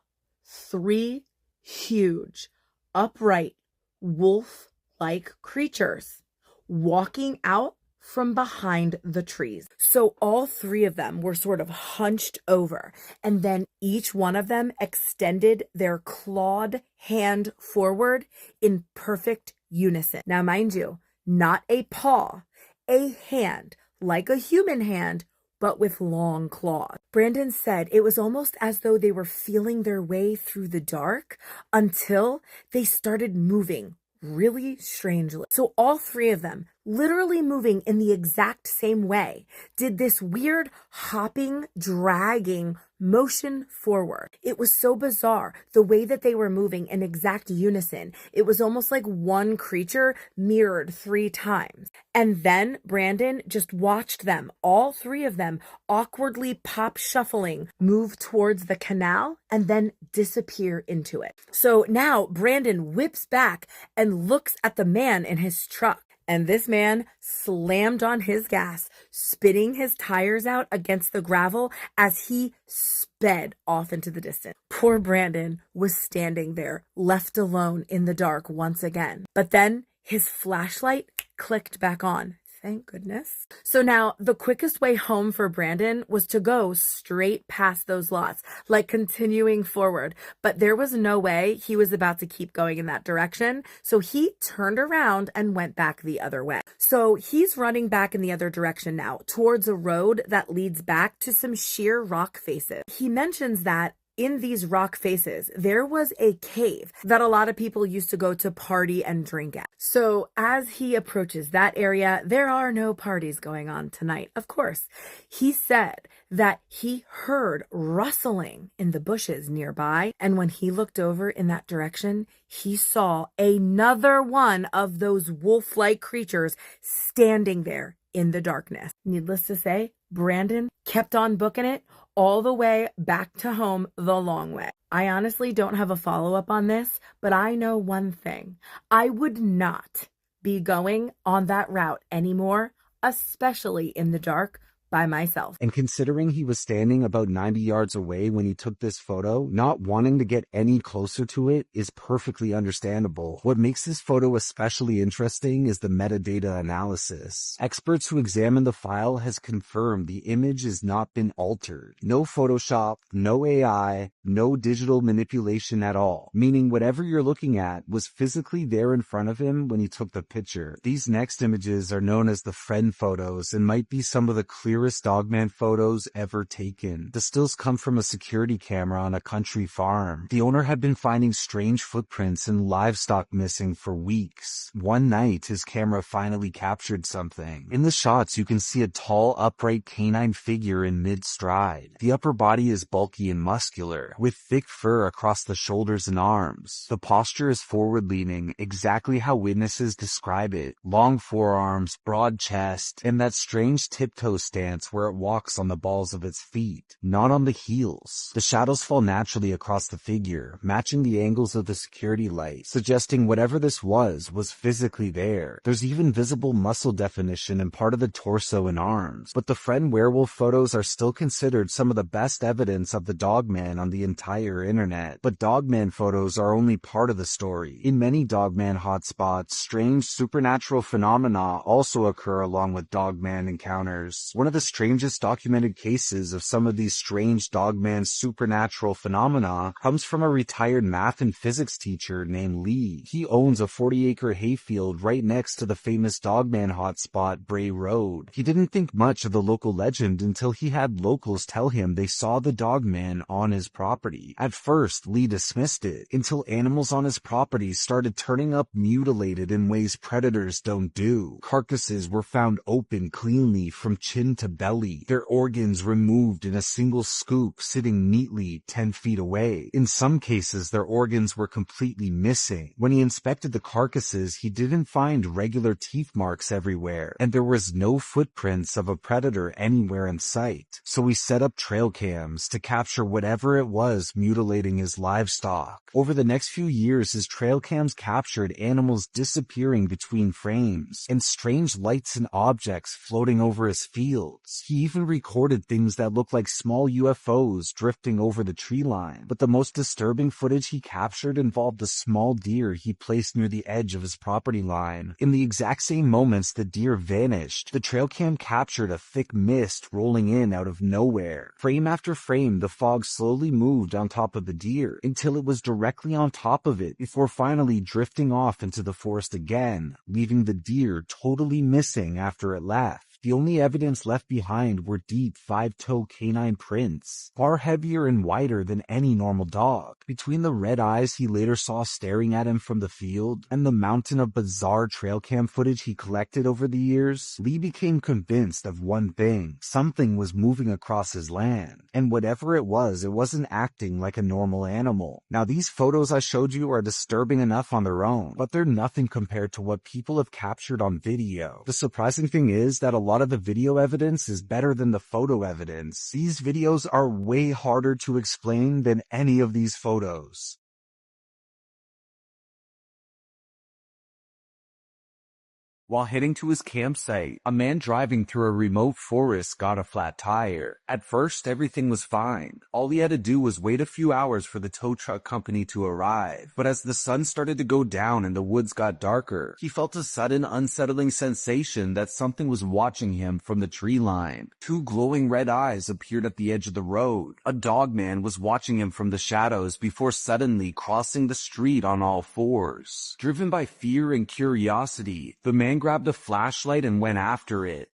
3 huge, upright, wolf-like creatures walking out from behind the trees. So all 3 of them were sort of hunched over, and then each one of them extended their clawed hand forward in perfect unison. Now, mind you, not a paw, a hand like a human hand, but with long claws. Brandon said it was almost as though they were feeling their way through the dark until they started moving really strangely. So all 3 of them, literally moving in the exact same way, did this weird hopping, dragging motion forward. It was so bizarre, the way that they were moving in exact unison. It was almost like one creature mirrored 3 times. And then Brandon just watched them, all 3 of them, awkwardly pop shuffling, move towards the canal and then disappear into it. So now Brandon whips back and looks at the man in his truck. And this man slammed on his gas, spitting his tires out against the gravel as he sped off into the distance. Poor Brandon was standing there, left alone in the dark once again. But then his flashlight clicked back on. Thank goodness. So now the quickest way home for Brandon was to go straight past those lots, like continuing forward. But there was no way he was about to keep going in that direction. So he turned around and went back the other way. So he's running back in the other direction now towards a road that leads back to some sheer rock faces. He mentions that in these rock faces, there was a cave that a lot of people used to go to party and drink at. So as he approaches that area, there are no parties going on tonight, of course. He said that he heard rustling in the bushes nearby, and when he looked over in that direction, he saw another one of those wolf-like creatures standing there in the darkness. Needless to say, Brandon kept on booking it all the way back to home the long way. I honestly don't have a follow-up on this, but I know one thing. I would not be going on that route anymore, especially in the dark by myself. And considering he was standing about 90 yards away when he took this photo, not wanting to get any closer to it is perfectly understandable. What makes this photo especially interesting is the metadata analysis. Experts who examined the file has confirmed the image has not been altered. No Photoshop, no AI, no digital manipulation at all, meaning whatever you're looking at was physically there in front of him when he took the picture. These next images are known as the friend photos and might be some of the clearest Dogman photos ever taken. The stills come from a security camera on a country farm. The owner had been finding strange footprints and livestock missing for weeks. One night, his camera finally captured something. In the shots, you can see a tall, upright canine figure in mid-stride. The upper body is bulky and muscular, with thick fur across the shoulders and arms. The posture is forward-leaning, exactly how witnesses describe it. Long forearms, broad chest, and that strange tiptoe stance where it walks on the balls of its feet, not on the heels. The shadows fall naturally across the figure, matching the angles of the security light, suggesting whatever this was physically there. There's even visible muscle definition in part of the torso and arms, but the friend werewolf photos are still considered some of the best evidence of the Dogman on the entire internet. But Dogman photos are only part of the story. In many Dogman hotspots, strange supernatural phenomena also occur along with Dogman encounters. One of the strangest documented cases of some of these strange Dogman supernatural phenomena comes from a retired math and physics teacher named Lee. He owns a 40-acre hayfield right next to the famous Dogman hotspot Bray Road. He didn't think much of the local legend until he had locals tell him they saw the Dogman on his property. At first, Lee dismissed it, until animals on his property started turning up mutilated in ways predators don't do. Carcasses were found open cleanly from chin to belly, their organs removed in a single scoop sitting neatly 10 feet away. In some cases, their organs were completely missing. When he inspected the carcasses, he didn't find regular teeth marks everywhere, and there was no footprints of a predator anywhere in sight. So he set up trail cams to capture whatever it was mutilating his livestock. Over the next few years, his trail cams captured animals disappearing between frames, and strange lights and objects floating over his fields. He even recorded things that looked like small UFOs drifting over the tree line. But the most disturbing footage he captured involved a small deer he placed near the edge of his property line. In the exact same moments the deer vanished, the trail cam captured a thick mist rolling in out of nowhere. Frame after frame, the fog slowly moved on top of the deer until it was directly on top of it before finally drifting off into the forest again, leaving the deer totally missing after it left. The only evidence left behind were deep 5-toe canine prints, far heavier and wider than any normal dog. Between the red eyes he later saw staring at him from the field and the mountain of bizarre trail cam footage he collected over the years, Lee became convinced of one thing: something was moving across his land. And whatever it wasn't acting like a normal animal. Now these photos I showed you are disturbing enough on their own, but they're nothing compared to what people have captured on video. The surprising thing is that a lot of the video evidence is better than the photo evidence. These videos are way harder to explain than any of these photos. While heading to his campsite, a man driving through a remote forest got a flat tire. At first, everything was fine. All he had to do was wait a few hours for the tow truck company to arrive. But as the sun started to go down and the woods got darker, he felt a sudden unsettling sensation that something was watching him from the tree line. Two glowing red eyes appeared at the edge of the road. A dogman was watching him from the shadows before suddenly crossing the street on all fours. Driven by fear and curiosity, the man grabbed a flashlight and went after it.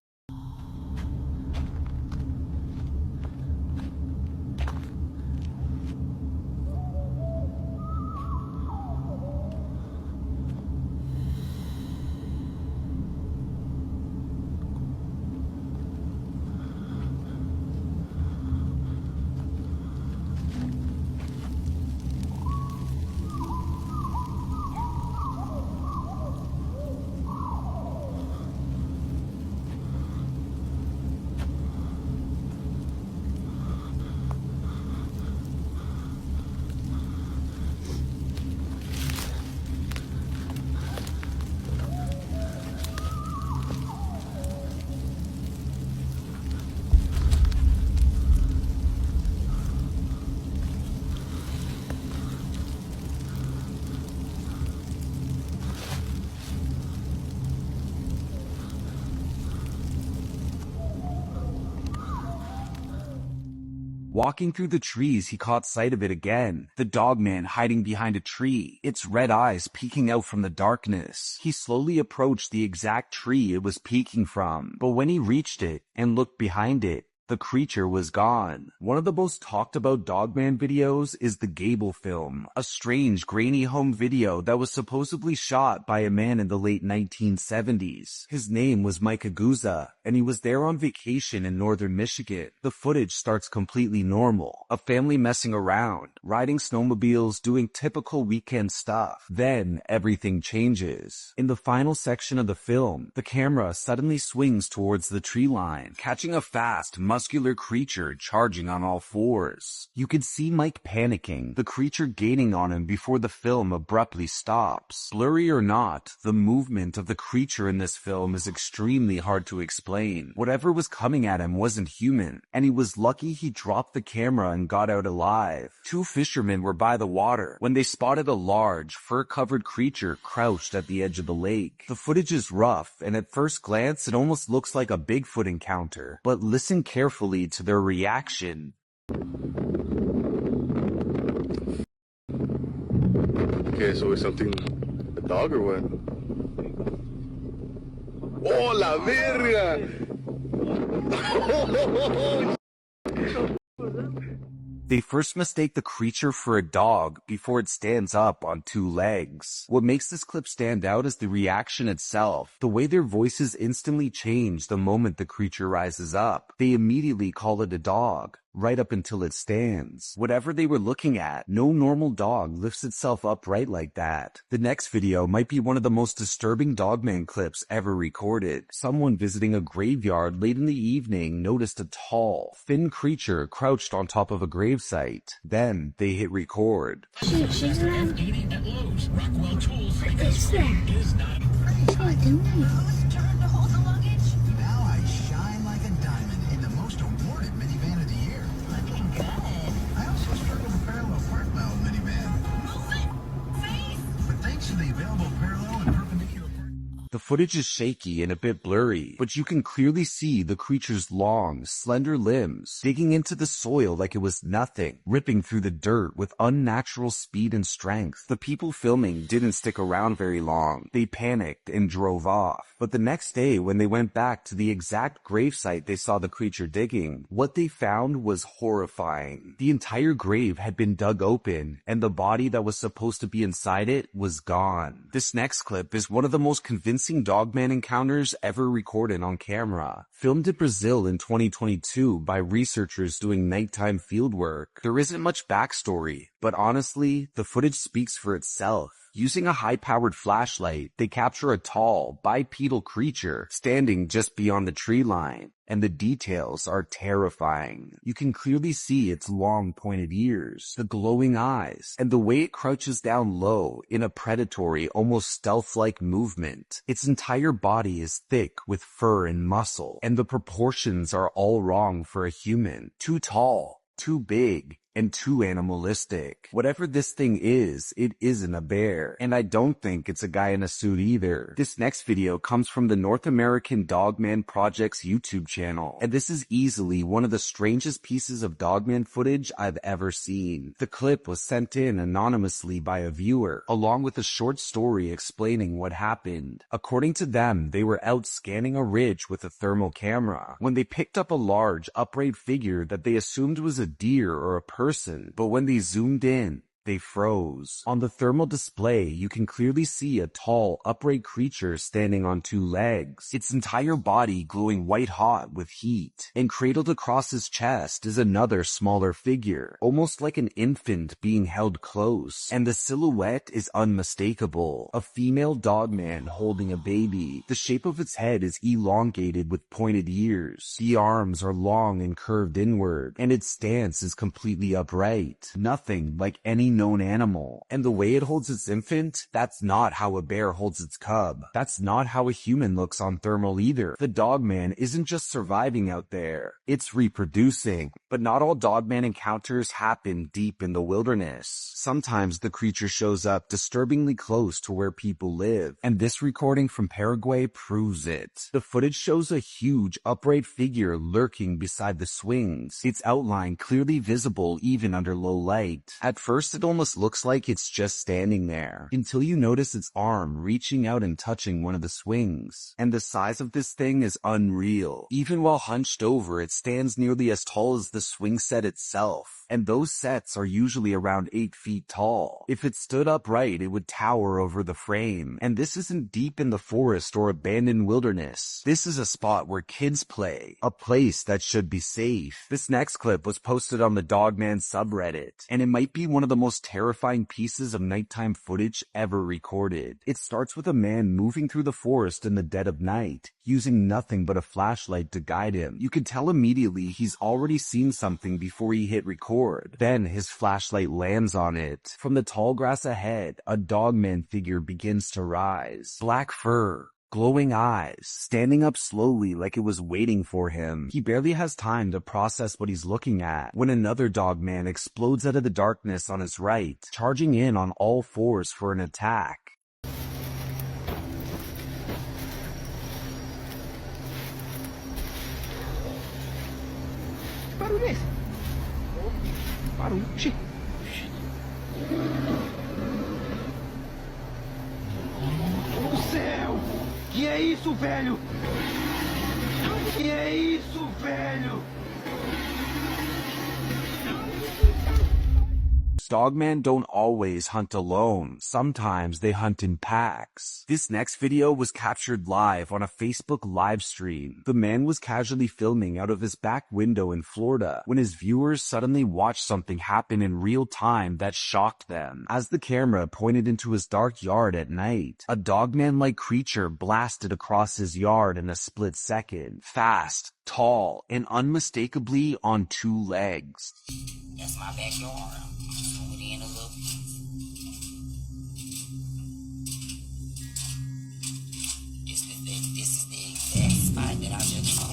Walking through the trees, he caught sight of it again. The Dogman hiding behind a tree, its red eyes peeking out from the darkness. He slowly approached the exact tree it was peeking from, but when he reached it and looked behind it, the creature was gone. One of the most talked about Dogman videos is the Gable film, a strange grainy home video that was supposedly shot by a man in the late 1970s. His name was Mike Aguza, and he was there on vacation in northern Michigan. The footage starts completely normal, a family messing around, riding snowmobiles, doing typical weekend stuff. Then everything changes. In the final section of the film, the camera suddenly swings towards the tree line, catching a fast, muscular creature charging on all fours. You could see Mike panicking, the creature gaining on him before the film abruptly stops. Blurry or not, the movement of the creature in this film is extremely hard to explain. Whatever was coming at him wasn't human, and he was lucky he dropped the camera and got out alive. Two fishermen were by the water when they spotted a large, fur-covered creature crouched at the edge of the lake. The footage is rough, and at first glance it almost looks like a Bigfoot encounter, but listen carefully to their reaction. Okay, so it's something, a dog or what? Oh, la verga! They first mistake the creature for a dog before it stands up on two legs. What makes this clip stand out is the reaction itself. The way their voices instantly change the moment the creature rises up. They immediately call it a dog, right up until it stands. Whatever they were looking at, no normal dog lifts itself upright like that. The next video might be one of the most disturbing Dogman clips ever recorded. Someone visiting a graveyard late in the evening noticed a tall, thin creature crouched on top of a gravesite. Then they hit record. She's around. What is that? What are you doing? Now I shine like a diamond in the most awarded minivan of the year. Looking good. I also struggle to parallel park my old minivan. Move it! Face! But thanks to the available parallel and perpendicular park. The footage is shaky and a bit blurry, but you can clearly see the creature's long, slender limbs digging into the soil like it was nothing, ripping through the dirt with unnatural speed and strength. The people filming didn't stick around very long. They panicked and drove off. But the next day, when they went back to the exact gravesite they saw the creature digging, what they found was horrifying. The entire grave had been dug open, and the body that was supposed to be inside it was gone. This next clip is one of the most convincing Dogman encounters ever recorded on camera. Filmed in Brazil in 2022 by researchers doing nighttime fieldwork. There isn't much backstory, but honestly, the footage speaks for itself. Using a high-powered flashlight, they capture a tall, bipedal creature standing just beyond the tree line, and the details are terrifying. You can clearly see its long pointed ears, the glowing eyes, and the way it crouches down low in a predatory, almost stealth-like movement. Its entire body is thick with fur and muscle, and the proportions are all wrong for a human. Too tall, too big, and too animalistic. Whatever this thing is, it isn't a bear. And I don't think it's a guy in a suit either. This next video comes from the North American Dogman Project's YouTube channel, and this is easily one of the strangest pieces of Dogman footage I've ever seen. The clip was sent in anonymously by a viewer, along with a short story explaining what happened. According to them, they were out scanning a ridge with a thermal camera when they picked up a large, upright figure that they assumed was a deer or a person, but when they zoomed in, they froze. On the thermal display, you can clearly see a tall, upright creature standing on two legs, its entire body glowing white hot with heat. And cradled across his chest is another smaller figure, almost like an infant being held close. And the silhouette is unmistakable. A female dogman holding a baby. The shape of its head is elongated with pointed ears. The arms are long and curved inward, and its stance is completely upright. Nothing like any known animal. And the way it holds its infant, that's not how a bear holds its cub. That's not how a human looks on thermal either. The Dogman isn't just surviving out there, it's reproducing. But not all Dogman encounters happen deep in the wilderness. Sometimes the creature shows up disturbingly close to where people live, and this recording from Paraguay proves it. The footage shows a huge upright figure lurking beside the swings, its outline clearly visible even under low light. At first it almost looks like it's just standing there, until you notice its arm reaching out and touching one of the swings. And the size of this thing is unreal. Even while hunched over, it stands nearly as tall as the swing set itself, and those sets are usually around 8 feet tall. If it stood upright, it would tower over the frame. And this isn't deep in the forest or abandoned wilderness. This is a spot where kids play, a place that should be safe. This next clip was posted on the Dogman subreddit, and it might be one of the most terrifying pieces of nighttime footage ever recorded. It starts with a man moving through the forest in the dead of night, using nothing but a flashlight to guide him. You can tell immediately he's already seen something before he hit record. Then his flashlight lands on it. From the tall grass ahead, a Dogman figure begins to rise. Black fur, glowing eyes, standing up slowly like it was waiting for him. He barely has time to process what he's looking at when another Dogman explodes out of the darkness on his right, charging in on all fours for an attack. Barulho é esse? Barulho. Xi. Do céu! Que é isso, velho? Que é isso, velho? Dogman don't always hunt alone. Sometimes they hunt in packs. This next video was captured live on a Facebook live stream. The man was casually filming out of his back window in Florida when his viewers suddenly watched something happen in real time that shocked them. As the camera pointed into his dark yard at night, a Dogman-like creature blasted across his yard in a split second. Fast, tall, and unmistakably on 2 legs. That's my backyard. Zoom it in a little. This is the exact spot that I just saw.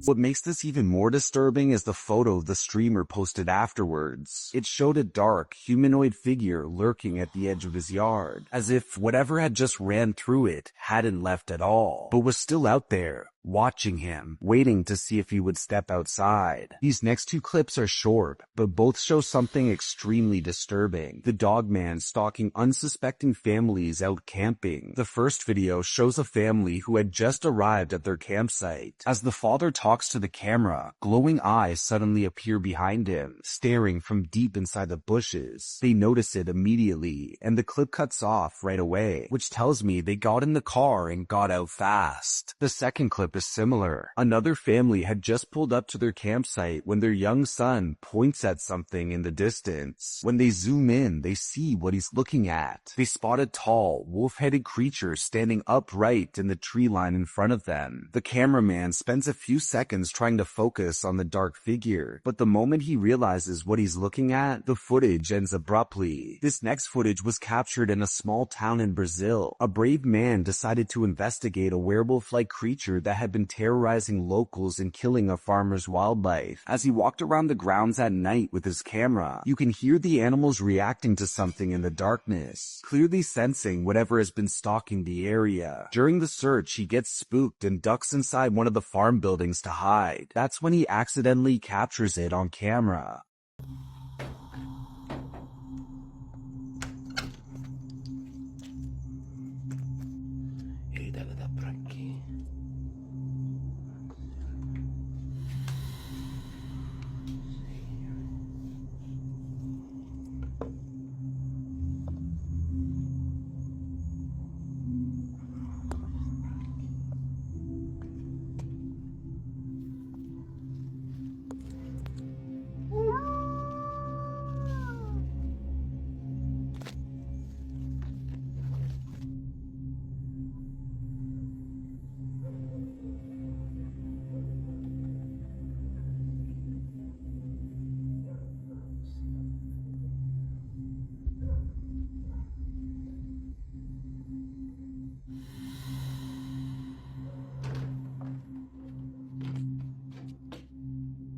What makes this even more disturbing is the photo the streamer posted afterwards. It showed a dark, humanoid figure lurking at the edge of his yard, as if whatever had just ran through it hadn't left at all, but was still out there, watching him, waiting to see if he would step outside. These next 2 clips are short, but both show something extremely disturbing. The Dogman stalking unsuspecting families out camping. The first video shows a family who had just arrived at their campsite. As the father talks to the camera, glowing eyes suddenly appear behind him, staring from deep inside the bushes. They notice it immediately, and the clip cuts off right away, which tells me they got in the car and got out fast. The second clip is similar. Another family had just pulled up to their campsite when their young son points at something in the distance. When they zoom in, they see what he's looking at. They spot a tall, wolf-headed creature standing upright in the tree line in front of them. The cameraman spends a few seconds trying to focus on the dark figure, but the moment he realizes what he's looking at, the footage ends abruptly. This next footage was captured in a small town in Brazil. A brave man decided to investigate a werewolf-like creature that had been terrorizing locals and killing a farmer's wildlife. As he walked around the grounds at night with his camera, you can hear the animals reacting to something in the darkness, clearly sensing whatever has been stalking the area. During the search, he gets spooked and ducks inside one of the farm buildings to hide. That's when he accidentally captures it on camera.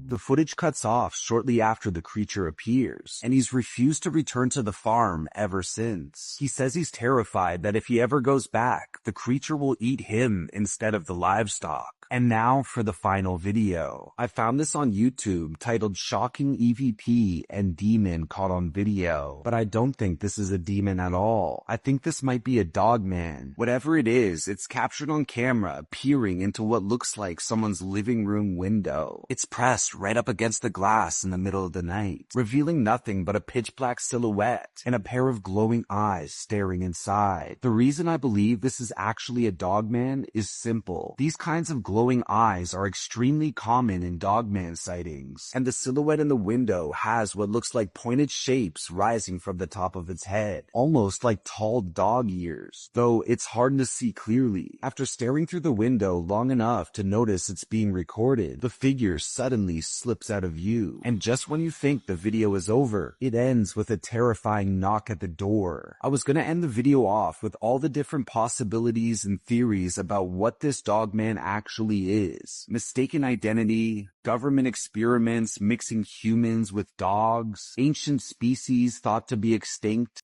The footage cuts off shortly after the creature appears, and he's refused to return to the farm ever since. He says he's terrified that if he ever goes back, the creature will eat him instead of the livestock. And now for the final video. I found this on YouTube titled Shocking EVP and Demon Caught on Video, but I don't think this is a demon at all. I think this might be a Dogman. Whatever it is, it's captured on camera peering into what looks like someone's living room window. It's pressed right up against the glass in the middle of the night, revealing nothing but a pitch black silhouette and a pair of glowing eyes staring inside. The reason I believe this is actually a Dogman is simple. These kinds of glowing eyes are extremely common in Dogman sightings, and the silhouette in the window has what looks like pointed shapes rising from the top of its head, almost like tall dog ears, though it's hard to see clearly. After staring through the window long enough to notice it's being recorded, the figure suddenly slips out of view, and just when you think the video is over, it ends with a terrifying knock at the door. I was gonna end the video off with all the different possibilities and theories about what this Dogman actually is. Mistaken identity, government experiments mixing humans with dogs, ancient species thought to be extinct.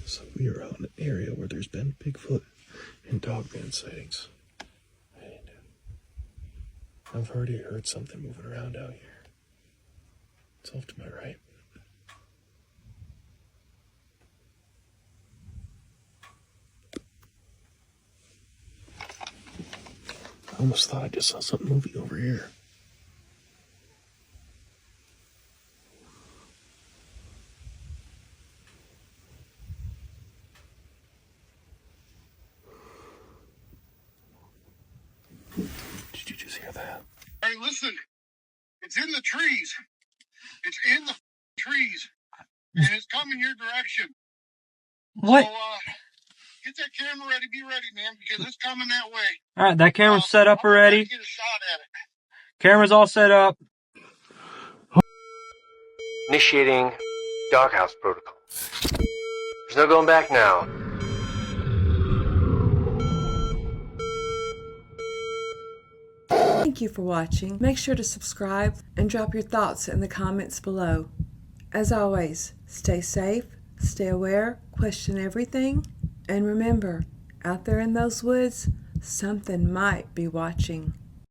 So we are out in an area where there's been Bigfoot and Dogman sightings. And I've already heard something moving around out here. It's off to my right. I almost thought I just saw something moving over here. Did you just hear that? Hey, listen. It's in the trees. It's in the trees. And it's coming your direction. What? So, get that camera ready. Be ready, man, because it's coming that way. All right, that camera's set up already. Get a shot at it. Camera's all set up. Initiating doghouse protocol. There's no going back now. Thank you for watching. Make sure to subscribe and drop your thoughts in the comments below. As always, stay safe, stay aware, question everything, and remember, out there in those woods, something might be watching.